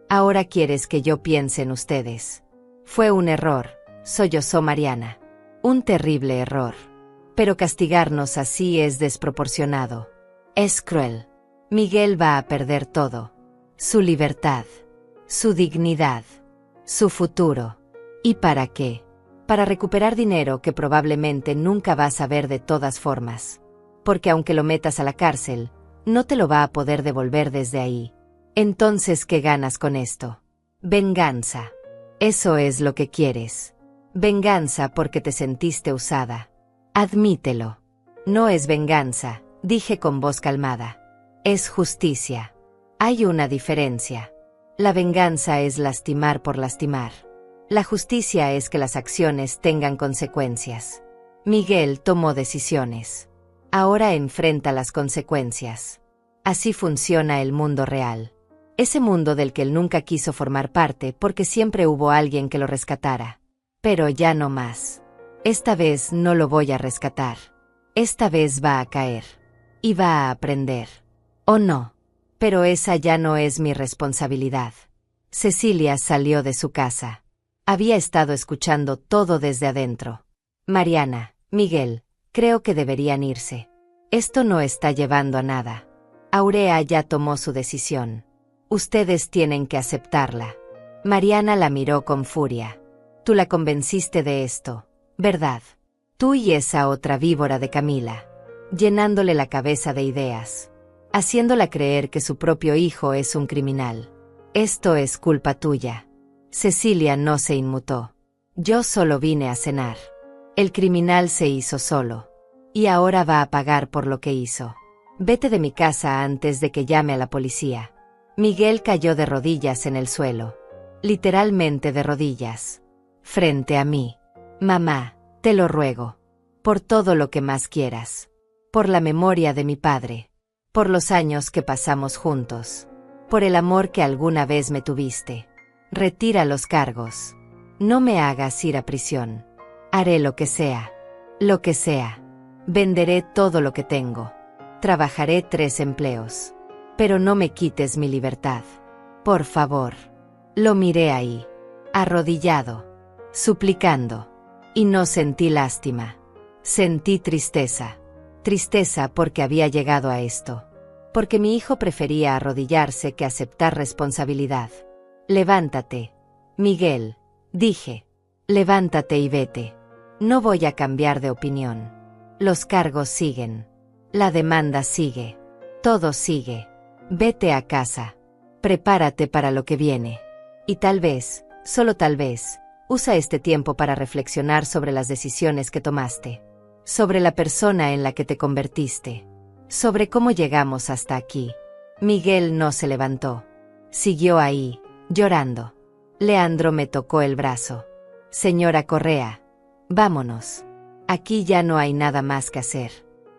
Ahora quieres que yo piense en ustedes. Fue un error, sollozó Mariana. Un terrible error. Pero castigarnos así es desproporcionado. Es cruel. Miguel va a perder todo. Su libertad. Su dignidad. Su futuro. ¿Y para qué? Para recuperar dinero que probablemente nunca vas a ver de todas formas. Porque aunque lo metas a la cárcel, no te lo va a poder devolver desde ahí. Entonces, ¿qué ganas con esto? Venganza. Eso es lo que quieres. Venganza porque te sentiste usada. Admítelo. No es venganza, dije con voz calmada. Es justicia. Hay una diferencia. La venganza es lastimar por lastimar. La justicia es que las acciones tengan consecuencias. Miguel tomó decisiones. Ahora enfrenta las consecuencias. Así funciona el mundo real. Ese mundo del que él nunca quiso formar parte porque siempre hubo alguien que lo rescatara. Pero ya no más. Esta vez no lo voy a rescatar. Esta vez va a caer. Y va a aprender. ¿O no? Pero esa ya no es mi responsabilidad. Cecilia salió de su casa. Había estado escuchando todo desde adentro. Mariana, Miguel, creo que deberían irse. Esto no está llevando a nada. Aurea ya tomó su decisión. Ustedes tienen que aceptarla. Mariana la miró con furia. Tú la convenciste de esto, ¿verdad? Tú y esa otra víbora de Camila. Llenándole la cabeza de ideas. Haciéndola creer que su propio hijo es un criminal. Esto es culpa tuya. Cecilia no se inmutó. Yo solo vine a cenar. El criminal se hizo solo. Y ahora va a pagar por lo que hizo. Vete de mi casa antes de que llame a la policía. Miguel cayó de rodillas en el suelo. Literalmente de rodillas. Frente a mí. Mamá, te lo ruego. Por todo lo que más quieras. Por la memoria de mi padre. Por los años que pasamos juntos. Por el amor que alguna vez me tuviste. Retira los cargos. No me hagas ir a prisión. Haré lo que sea. Lo que sea. Venderé todo lo que tengo. Trabajaré 3 empleos. Pero no me quites mi libertad. Por favor. Lo miré ahí. Arrodillado. Suplicando. Y no sentí lástima. Sentí tristeza. Tristeza porque había llegado a esto. Porque mi hijo prefería arrodillarse que aceptar responsabilidad. Levántate. Miguel, dije. Levántate y vete. No voy a cambiar de opinión. Los cargos siguen. La demanda sigue. Todo sigue. Vete a casa. Prepárate para lo que viene. Y tal vez, solo tal vez, usa este tiempo para reflexionar sobre las decisiones que tomaste. Sobre la persona en la que te convertiste. Sobre cómo llegamos hasta aquí. Miguel no se levantó. Siguió ahí, llorando. Leandro me tocó el brazo. Señora Correa, vámonos. Aquí ya no hay nada más que hacer.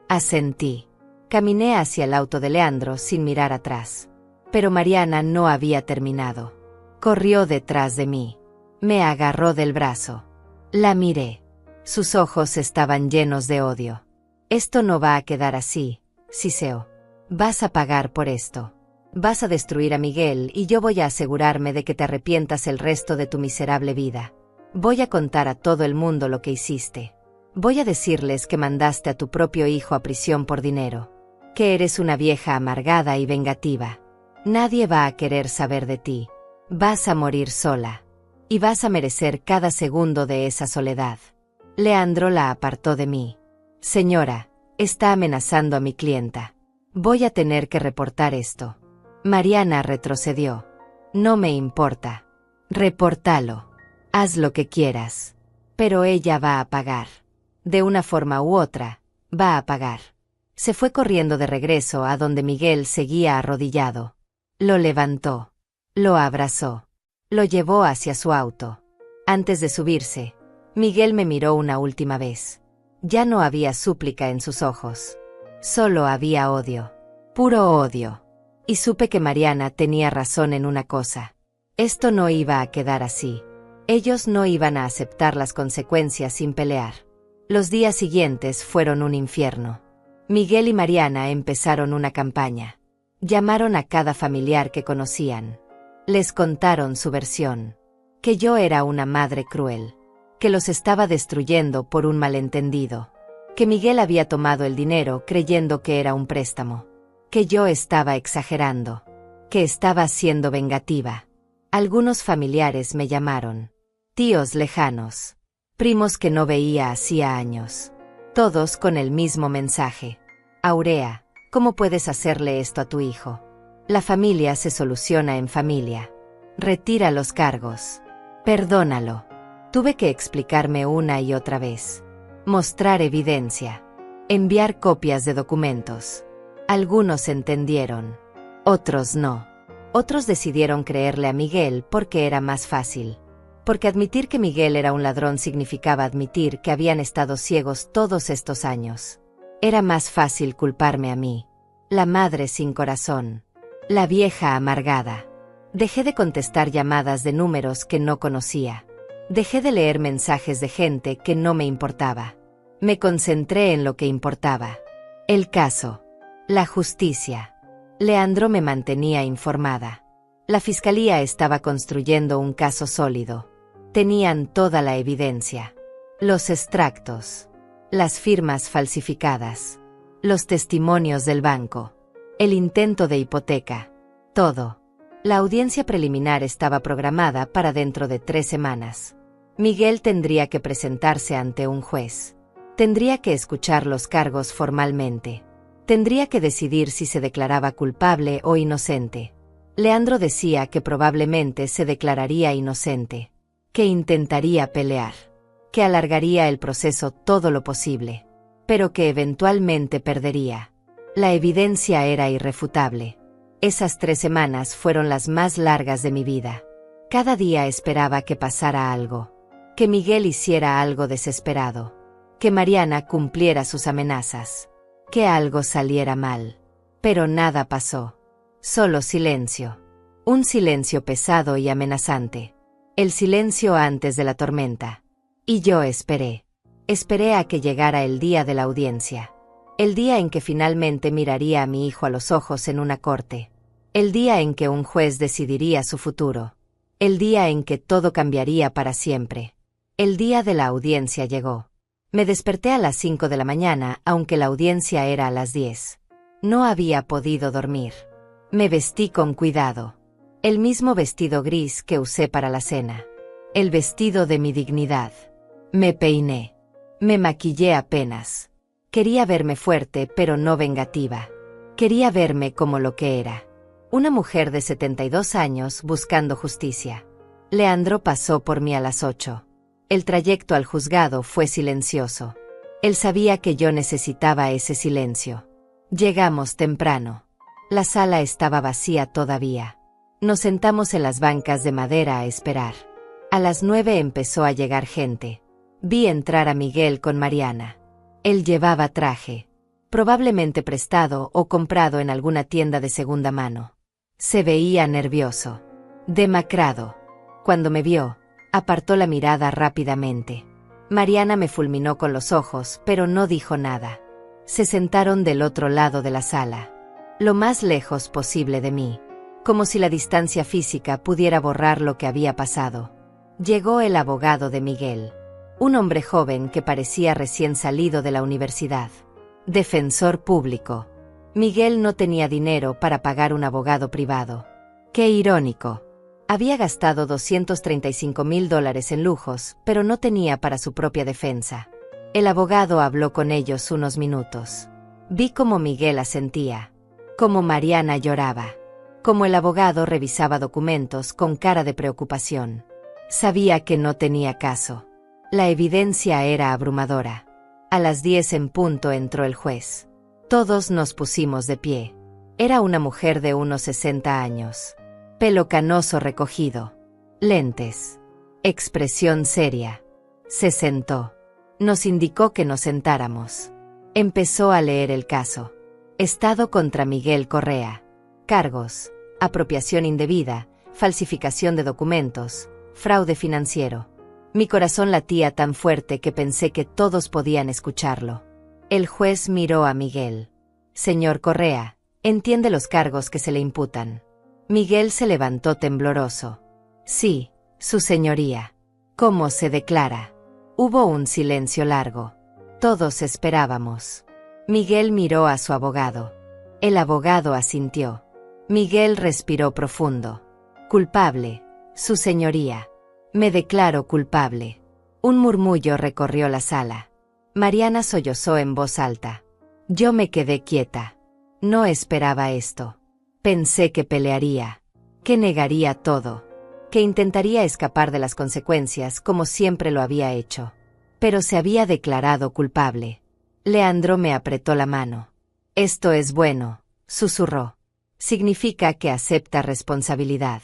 Asentí. Caminé hacia el auto de Leandro sin mirar atrás. Pero Mariana no había terminado. Corrió detrás de mí. Me agarró del brazo. La miré. Sus ojos estaban llenos de odio. Esto no va a quedar así, siseó. Vas a pagar por esto. Vas a destruir a Miguel y yo voy a asegurarme de que te arrepientas el resto de tu miserable vida. Voy a contar a todo el mundo lo que hiciste. Voy a decirles que mandaste a tu propio hijo a prisión por dinero. Que eres una vieja amargada y vengativa. Nadie va a querer saber de ti. Vas a morir sola. Y vas a merecer cada segundo de esa soledad. Leandro la apartó de mí. Señora, está amenazando a mi clienta. Voy a tener que reportar esto. Mariana retrocedió. No me importa. Repórtalo. Haz lo que quieras. Pero ella va a pagar. De una forma u otra, va a pagar. Se fue corriendo de regreso a donde Miguel seguía arrodillado. Lo levantó. Lo abrazó. Lo llevó hacia su auto. Antes de subirse, Miguel me miró una última vez. Ya no había súplica en sus ojos. Solo había odio. Puro odio. Y supe que Mariana tenía razón en una cosa. Esto no iba a quedar así. Ellos no iban a aceptar las consecuencias sin pelear. Los días siguientes fueron un infierno. Miguel y Mariana empezaron una campaña. Llamaron a cada familiar que conocían. Les contaron su versión. Que yo era una madre cruel. Que los estaba destruyendo por un malentendido. Que Miguel había tomado el dinero creyendo que era un préstamo. Que yo estaba exagerando. Que estaba siendo vengativa. Algunos familiares me llamaron. Tíos lejanos. Primos que no veía hacía años. Todos con el mismo mensaje. Aurea, ¿cómo puedes hacerle esto a tu hijo? La familia se soluciona en familia. Retira los cargos. Perdónalo. Tuve que explicarme una y otra vez. Mostrar evidencia. Enviar copias de documentos. Algunos entendieron. Otros no. Otros decidieron creerle a Miguel porque era más fácil. Porque admitir que Miguel era un ladrón significaba admitir que habían estado ciegos todos estos años. Era más fácil culparme a mí. La madre sin corazón. La vieja amargada. Dejé de contestar llamadas de números que no conocía. Dejé de leer mensajes de gente que no me importaba. Me concentré en lo que importaba. El caso. La justicia. Leandro me mantenía informada. La fiscalía estaba construyendo un caso sólido. Tenían toda la evidencia. Los extractos. Las firmas falsificadas. Los testimonios del banco. El intento de hipoteca. Todo. La audiencia preliminar estaba programada para dentro de 3 semanas. Miguel tendría que presentarse ante un juez. Tendría que escuchar los cargos formalmente. Tendría que decidir si se declaraba culpable o inocente. Leandro decía que probablemente se declararía inocente. Que intentaría pelear. Que alargaría el proceso todo lo posible. Pero que eventualmente perdería. La evidencia era irrefutable. Esas 3 semanas fueron las más largas de mi vida. Cada día esperaba que pasara algo. Que Miguel hiciera algo desesperado. Que Mariana cumpliera sus amenazas. Que algo saliera mal. Pero nada pasó. Solo silencio. Un silencio pesado y amenazante. El silencio antes de la tormenta. Y yo esperé. Esperé a que llegara el día de la audiencia. El día en que finalmente miraría a mi hijo a los ojos en una corte. El día en que un juez decidiría su futuro. El día en que todo cambiaría para siempre. El día de la audiencia llegó. Me desperté a las 5 de la mañana, aunque la audiencia era a las 10. No había podido dormir. Me vestí con cuidado. El mismo vestido gris que usé para la cena. El vestido de mi dignidad. Me peiné. Me maquillé apenas. Quería verme fuerte pero no vengativa. Quería verme como lo que era. Una mujer de 72 años buscando justicia. Leandro pasó por mí a las 8. El trayecto al juzgado fue silencioso. Él sabía que yo necesitaba ese silencio. Llegamos temprano. La sala estaba vacía todavía. Nos sentamos en las bancas de madera a esperar. A las 9 empezó a llegar gente. Vi entrar a Miguel con Mariana. Él llevaba traje. Probablemente prestado o comprado en alguna tienda de segunda mano. Se veía nervioso. Demacrado. Cuando me vio, apartó la mirada rápidamente. Mariana me fulminó con los ojos, pero no dijo nada. Se sentaron del otro lado de la sala. Lo más lejos posible de mí. Como si la distancia física pudiera borrar lo que había pasado. Llegó el abogado de Miguel. Un hombre joven que parecía recién salido de la universidad. Defensor público. Miguel no tenía dinero para pagar un abogado privado. Qué irónico. Había gastado $235,000 en lujos, pero no tenía para su propia defensa. El abogado habló con ellos unos minutos. Vi cómo Miguel asentía. Cómo Mariana lloraba. Cómo el abogado revisaba documentos con cara de preocupación. Sabía que no tenía caso. La evidencia era abrumadora. A las 10 en punto entró el juez. Todos nos pusimos de pie. Era una mujer de unos 60 años. Pelo canoso recogido. Lentes. Expresión seria. Se sentó. Nos indicó que nos sentáramos. Empezó a leer el caso. Estado contra Miguel Correa. Cargos. Apropiación indebida, falsificación de documentos, fraude financiero. Mi corazón latía tan fuerte que pensé que todos podían escucharlo. El juez miró a Miguel. Señor Correa, entiende los cargos que se le imputan. Miguel se levantó tembloroso. Sí, su señoría. ¿Cómo se declara? Hubo un silencio largo. Todos esperábamos. Miguel miró a su abogado. El abogado asintió. Miguel respiró profundo. Culpable, su señoría. Me declaro culpable. Un murmullo recorrió la sala. Mariana sollozó en voz alta. Yo me quedé quieta. No esperaba esto. Pensé que pelearía, que negaría todo, que intentaría escapar de las consecuencias como siempre lo había hecho. Pero se había declarado culpable. Leandro me apretó la mano. Esto es bueno, susurró. Significa que acepta responsabilidad.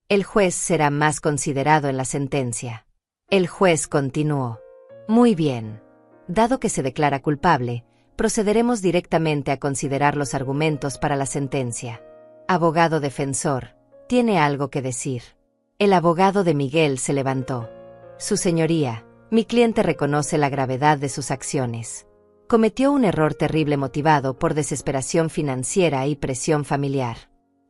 El juez será más considerado en la sentencia. El juez continuó. Muy bien. Dado que se declara culpable, procederemos directamente a considerar los argumentos para la sentencia. Abogado defensor, ¿tiene algo que decir? El abogado de Miguel se levantó. Su señoría, mi cliente reconoce la gravedad de sus acciones. Cometió un error terrible motivado por desesperación financiera y presión familiar.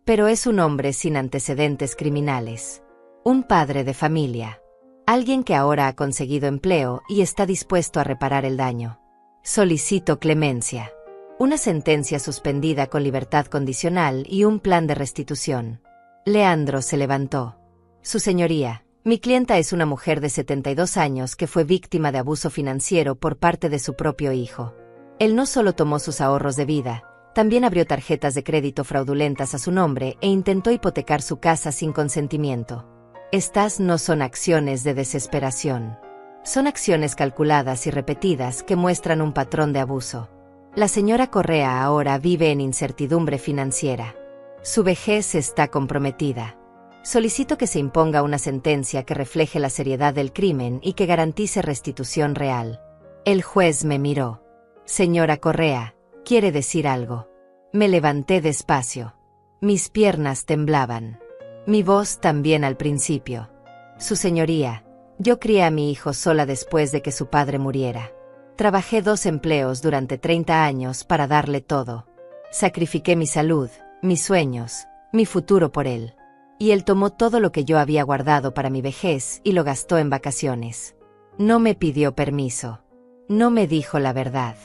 Pero es un hombre sin antecedentes criminales. Un padre de familia. Alguien que ahora ha conseguido empleo y está dispuesto a reparar el daño. Solicito clemencia. Una sentencia suspendida con libertad condicional y un plan de restitución. Leandro se levantó. Su señoría, mi clienta es una mujer de 72 años que fue víctima de abuso financiero por parte de su propio hijo. Él no solo tomó sus ahorros de vida, también abrió tarjetas de crédito fraudulentas a su nombre e intentó hipotecar su casa sin consentimiento. Estas no son acciones de desesperación. Son acciones calculadas y repetidas que muestran un patrón de abuso. La señora Correa ahora vive en incertidumbre financiera. Su vejez está comprometida. Solicito que se imponga una sentencia que refleje la seriedad del crimen y que garantice restitución real. El juez me miró. Señora Correa, ¿quiere decir algo? Me levanté despacio. Mis piernas temblaban. Mi voz también al principio. Su señoría, yo crié a mi hijo sola después de que su padre muriera. Trabajé 2 empleos durante 30 años para darle todo. Sacrifiqué mi salud, mis sueños, mi futuro por él. Y él tomó todo lo que yo había guardado para mi vejez y lo gastó en vacaciones. No me pidió permiso. No me dijo la verdad.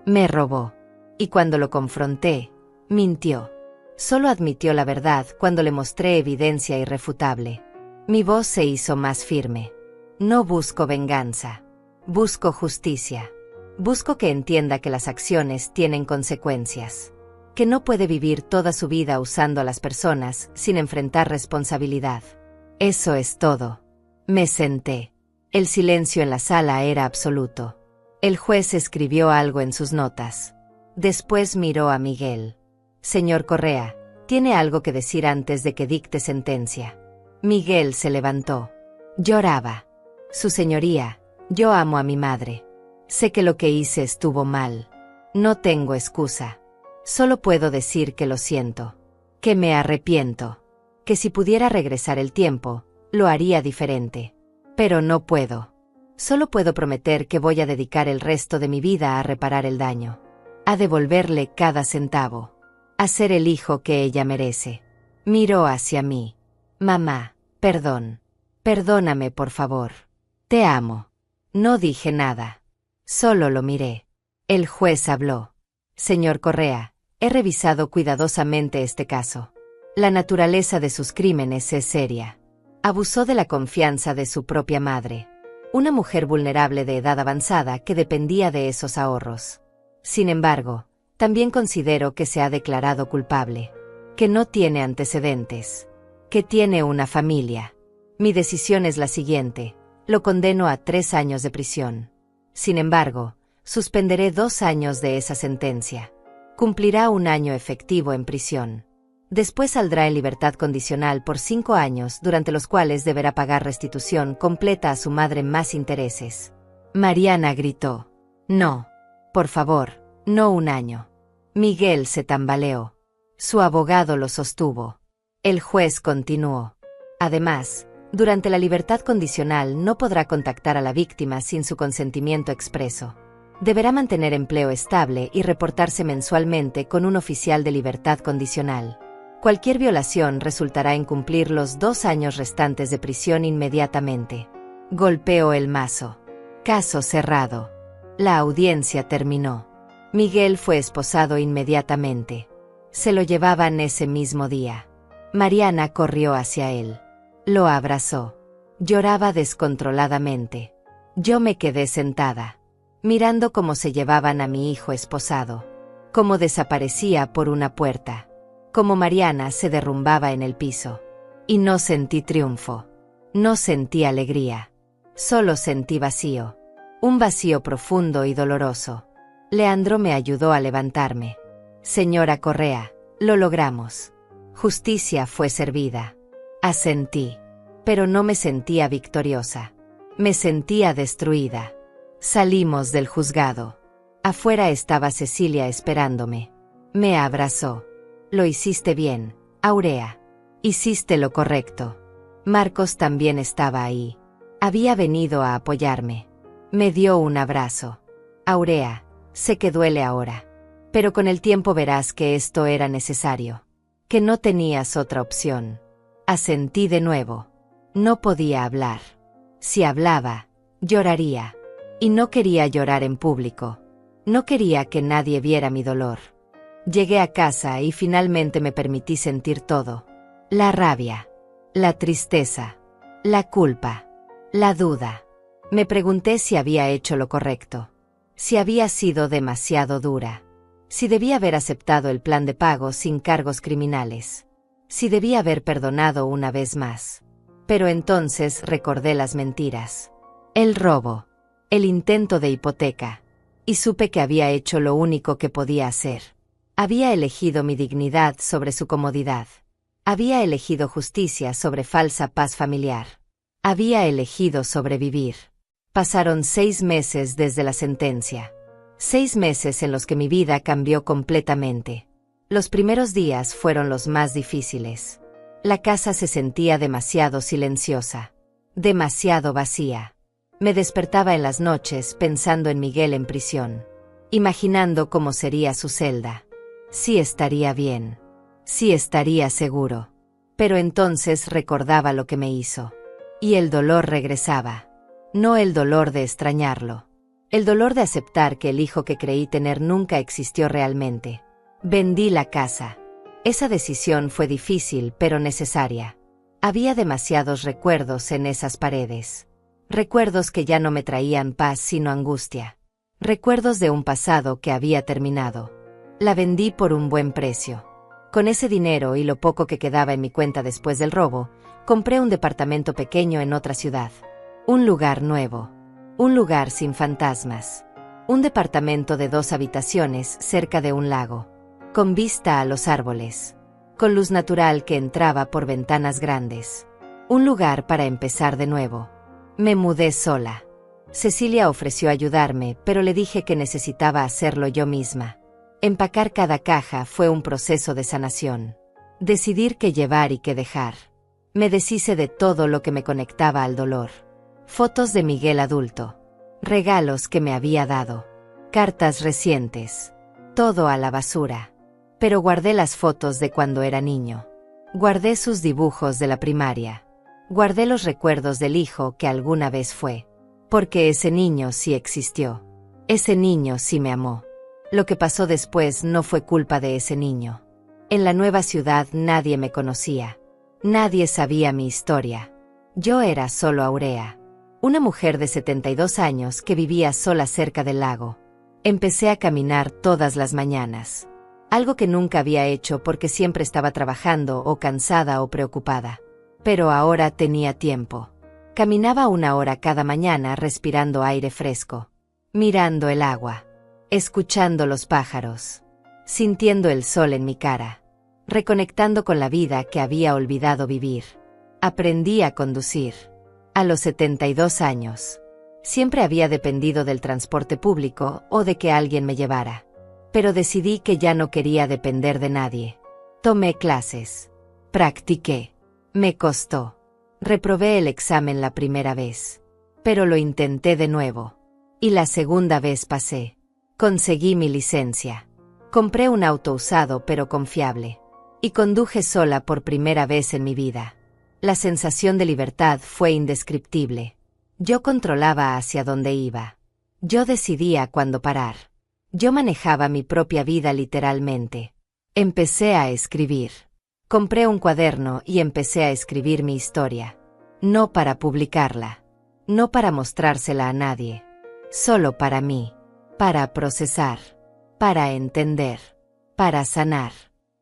Me robó. Y cuando lo confronté, mintió. Solo admitió la verdad cuando le mostré evidencia irrefutable. Mi voz se hizo más firme. No busco venganza. Busco justicia. Busco que entienda que las acciones tienen consecuencias. Que no puede vivir toda su vida usando a las personas sin enfrentar responsabilidad. Eso es todo. Me senté. El silencio en la sala era absoluto. El juez escribió algo en sus notas. Después miró a Miguel. Señor Correa, ¿tiene algo que decir antes de que dicte sentencia? Miguel se levantó. Lloraba. Su señoría, yo amo a mi madre. Sé que lo que hice estuvo mal. No tengo excusa. Solo puedo decir que lo siento. Que me arrepiento. Que si pudiera regresar el tiempo, lo haría diferente. Pero no puedo. Solo puedo prometer que voy a dedicar el resto de mi vida a reparar el daño. A devolverle cada centavo. A ser el hijo que ella merece. Miró hacia mí. Mamá, perdón. Perdóname, por favor. Te amo. No dije nada. Solo lo miré. El juez habló. Señor Correa, he revisado cuidadosamente este caso. La naturaleza de sus crímenes es seria. Abusó de la confianza de su propia madre. Una mujer vulnerable de edad avanzada que dependía de esos ahorros. Sin embargo, también considero que se ha declarado culpable. Que no tiene antecedentes. Que tiene una familia. Mi decisión es la siguiente. Lo condeno a 3 años de prisión. Sin embargo, suspenderé 2 años de esa sentencia. Cumplirá 1 año efectivo en prisión. Después saldrá en libertad condicional por 5 años, durante los cuales deberá pagar restitución completa a su madre más intereses. Mariana gritó. No. Por favor, no 1 año. Miguel se tambaleó. Su abogado lo sostuvo. El juez continuó. Además, durante la libertad condicional no podrá contactar a la víctima sin su consentimiento expreso. Deberá mantener empleo estable y reportarse mensualmente con un oficial de libertad condicional. Cualquier violación resultará en cumplir los 2 años restantes de prisión inmediatamente. Golpeó el mazo. Caso cerrado. La audiencia terminó. Miguel fue esposado inmediatamente. Se lo llevaban ese mismo día. Mariana corrió hacia él. Lo abrazó. Lloraba descontroladamente. Yo me quedé sentada, mirando cómo se llevaban a mi hijo esposado. Cómo desaparecía por una puerta. Cómo Mariana se derrumbaba en el piso. Y no sentí triunfo. No sentí alegría. Solo sentí vacío. Un vacío profundo y doloroso. Leandro me ayudó a levantarme. Señora Correa, lo logramos. Justicia fue servida. Asentí. Pero no me sentía victoriosa. Me sentía destruida. Salimos del juzgado. Afuera estaba Cecilia esperándome. Me abrazó. Lo hiciste bien, Aurea. Hiciste lo correcto. Marcos también estaba ahí. Había venido a apoyarme. Me dio un abrazo. Aurea, sé que duele ahora. Pero con el tiempo verás que esto era necesario. Que no tenías otra opción. Asentí de nuevo. No podía hablar. Si hablaba, lloraría. Y no quería llorar en público. No quería que nadie viera mi dolor. Llegué a casa y finalmente me permití sentir todo. La rabia. La tristeza. La culpa. La duda. Me pregunté si había hecho lo correcto. Si había sido demasiado dura. Si debía haber aceptado el plan de pago sin cargos criminales. Si debía haber perdonado una vez más. Pero entonces recordé las mentiras. El robo. El intento de hipoteca. Y supe que había hecho lo único que podía hacer. Había elegido mi dignidad sobre su comodidad. Había elegido justicia sobre falsa paz familiar. Había elegido sobrevivir. Pasaron 6 meses desde la sentencia. 6 meses en los que mi vida cambió completamente. Los primeros días fueron los más difíciles. La casa se sentía demasiado silenciosa. Demasiado vacía. Me despertaba en las noches pensando en Miguel en prisión. Imaginando cómo sería su celda. Si estaría bien. Si estaría seguro. Pero entonces recordaba lo que me hizo. Y el dolor regresaba. No el dolor de extrañarlo. El dolor de aceptar que el hijo que creí tener nunca existió realmente. Vendí la casa. Esa decisión fue difícil pero necesaria. Había demasiados recuerdos en esas paredes. Recuerdos que ya no me traían paz sino angustia. Recuerdos de un pasado que había terminado. La vendí por un buen precio. Con ese dinero y lo poco que quedaba en mi cuenta después del robo, compré un departamento pequeño en otra ciudad. Un lugar nuevo. Un lugar sin fantasmas. Un departamento de 2 habitaciones cerca de un lago. Con vista a los árboles. Con luz natural que entraba por ventanas grandes. Un lugar para empezar de nuevo. Me mudé sola. Cecilia ofreció ayudarme, pero le dije que necesitaba hacerlo yo misma. Empacar cada caja fue un proceso de sanación. Decidir qué llevar y qué dejar. Me deshice de todo lo que me conectaba al dolor. Fotos de Miguel adulto. Regalos que me había dado. Cartas recientes. Todo a la basura. Pero guardé las fotos de cuando era niño. Guardé sus dibujos de la primaria. Guardé los recuerdos del hijo que alguna vez fue. Porque ese niño sí existió. Ese niño sí me amó. Lo que pasó después no fue culpa de ese niño. En la nueva ciudad nadie me conocía. Nadie sabía mi historia. Yo era solo Aurea. Una mujer de 72 años que vivía sola cerca del lago. Empecé a caminar todas las mañanas. Algo que nunca había hecho porque siempre estaba trabajando o cansada o preocupada. Pero ahora tenía tiempo. Caminaba 1 hora cada mañana respirando aire fresco. Mirando el agua. Escuchando los pájaros. Sintiendo el sol en mi cara. Reconectando con la vida que había olvidado vivir. Aprendí a conducir. A los 72 años. Siempre había dependido del transporte público o de que alguien me llevara. Pero decidí que ya no quería depender de nadie. Tomé clases. Practiqué. Me costó. Reprobé el examen la primera vez. Pero lo intenté de nuevo. Y la segunda vez pasé. Conseguí mi licencia. Compré un auto usado pero confiable. Y conduje sola por primera vez en mi vida. La sensación de libertad fue indescriptible. Yo controlaba hacia dónde iba. Yo decidía cuándo parar. Yo manejaba mi propia vida literalmente. Empecé a escribir. Compré un cuaderno y empecé a escribir mi historia. No para publicarla. No para mostrársela a nadie. Solo para mí. Para procesar. Para entender. Para sanar.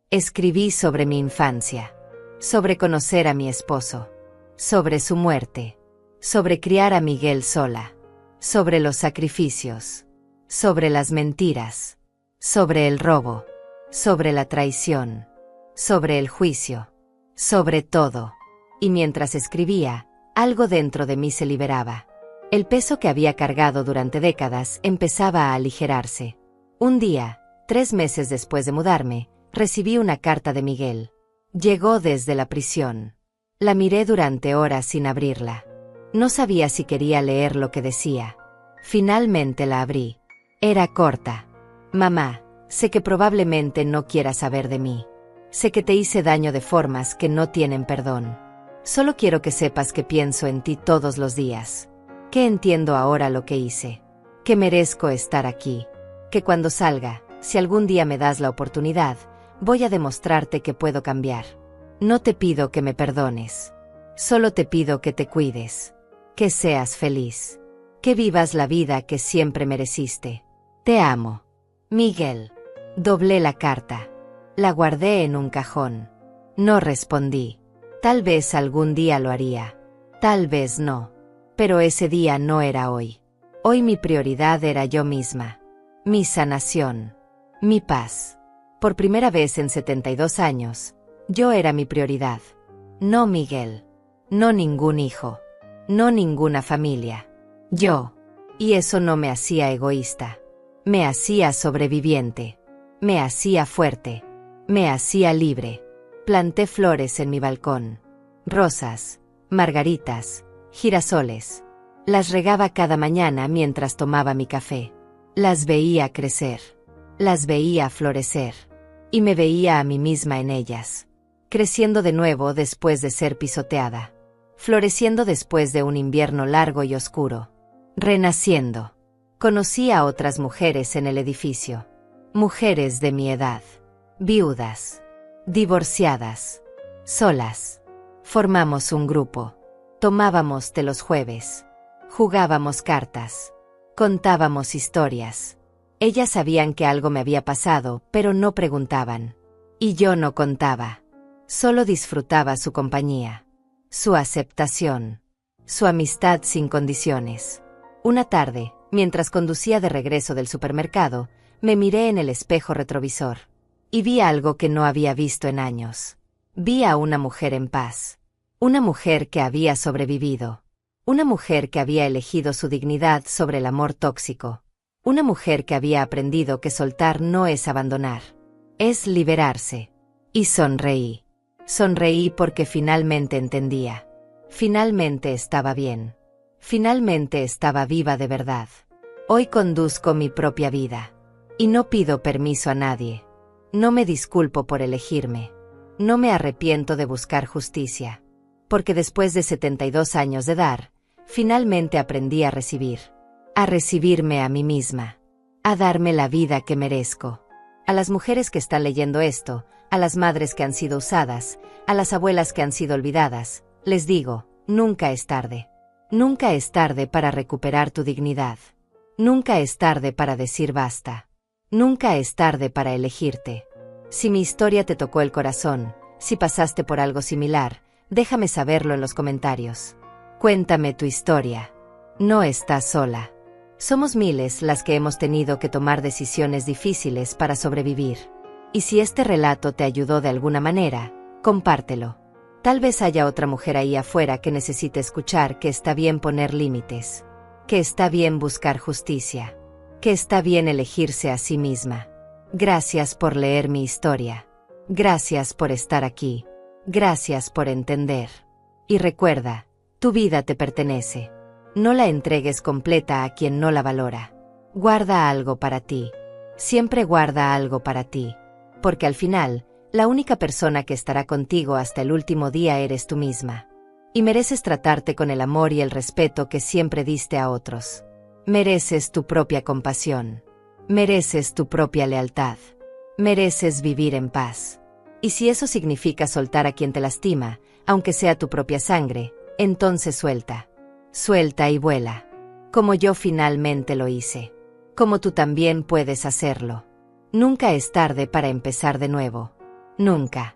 Escribí sobre mi infancia. Sobre conocer a mi esposo. Sobre su muerte. Sobre criar a Miguel sola. Sobre los sacrificios. Sobre las mentiras. Sobre el robo. Sobre la traición. Sobre el juicio. Sobre todo. Y mientras escribía, algo dentro de mí se liberaba. El peso que había cargado durante décadas empezaba a aligerarse. Un día, 3 meses después de mudarme, recibí una carta de Miguel. Llegó desde la prisión. La miré durante horas sin abrirla. No sabía si quería leer lo que decía. Finalmente la abrí. Era corta. Mamá, sé que probablemente no quieras saber de mí. Sé que te hice daño de formas que no tienen perdón. Solo quiero que sepas que pienso en ti todos los días. Que entiendo ahora lo que hice. Que merezco estar aquí. Que cuando salga, si algún día me das la oportunidad, voy a demostrarte que puedo cambiar. No te pido que me perdones. Solo te pido que te cuides. Que seas feliz. Que vivas la vida que siempre mereciste. Te amo. Miguel. Doblé la carta. La guardé en un cajón. No respondí. Tal vez algún día lo haría. Tal vez no. Pero ese día no era hoy. Hoy mi prioridad era yo misma. Mi sanación. Mi paz. Por primera vez en 72 años, yo era mi prioridad. No Miguel. No ningún hijo. No ninguna familia. Yo. Y eso no me hacía egoísta. Me hacía sobreviviente. Me hacía fuerte. Me hacía libre. Planté flores en mi balcón. Rosas, margaritas, girasoles. Las regaba cada mañana mientras tomaba mi café. Las veía crecer. Las veía florecer. Y me veía a mí misma en ellas. Creciendo de nuevo después de ser pisoteada. Floreciendo después de un invierno largo y oscuro. Renaciendo. Conocí a otras mujeres en el edificio. Mujeres de mi edad. Viudas. Divorciadas. Solas. Formamos un grupo. Tomábamos té los jueves. Jugábamos cartas. Contábamos historias. Ellas sabían que algo me había pasado, pero no preguntaban. Y yo no contaba. Solo disfrutaba su compañía. Su aceptación. Su amistad sin condiciones. Una tarde, mientras conducía de regreso del supermercado, me miré en el espejo retrovisor. Y vi algo que no había visto en años. Vi a una mujer en paz. Una mujer que había sobrevivido. Una mujer que había elegido su dignidad sobre el amor tóxico. Una mujer que había aprendido que soltar no es abandonar. Es liberarse. Y sonreí. Sonreí porque finalmente entendía. Finalmente estaba bien. Finalmente estaba viva de verdad. Hoy conduzco mi propia vida. Y no pido permiso a nadie. No me disculpo por elegirme. No me arrepiento de buscar justicia. Porque después de 72 años de dar, finalmente aprendí a recibir. A recibirme a mí misma. A darme la vida que merezco. A las mujeres que están leyendo esto, a las madres que han sido usadas, a las abuelas que han sido olvidadas, les digo, nunca es tarde. Nunca es tarde para recuperar tu dignidad. Nunca es tarde para decir basta. Nunca es tarde para elegirte. Si mi historia te tocó el corazón, si pasaste por algo similar, déjame saberlo en los comentarios. Cuéntame tu historia. No estás sola. Somos miles las que hemos tenido que tomar decisiones difíciles para sobrevivir. Y si este relato te ayudó de alguna manera, compártelo. Tal vez haya otra mujer ahí afuera que necesite escuchar que está bien poner límites, que está bien buscar justicia, que está bien elegirse a sí misma. Gracias por leer mi historia. Gracias por estar aquí. Gracias por entender. Y recuerda, tu vida te pertenece. No la entregues completa a quien no la valora. Guarda algo para ti. Siempre guarda algo para ti. Porque al final, la única persona que estará contigo hasta el último día eres tú misma. Y mereces tratarte con el amor y el respeto que siempre diste a otros. Mereces tu propia compasión. Mereces tu propia lealtad. Mereces vivir en paz. Y si eso significa soltar a quien te lastima, aunque sea tu propia sangre, entonces suelta. Suelta y vuela. Como yo finalmente lo hice. Como tú también puedes hacerlo. Nunca es tarde para empezar de nuevo. Nunca.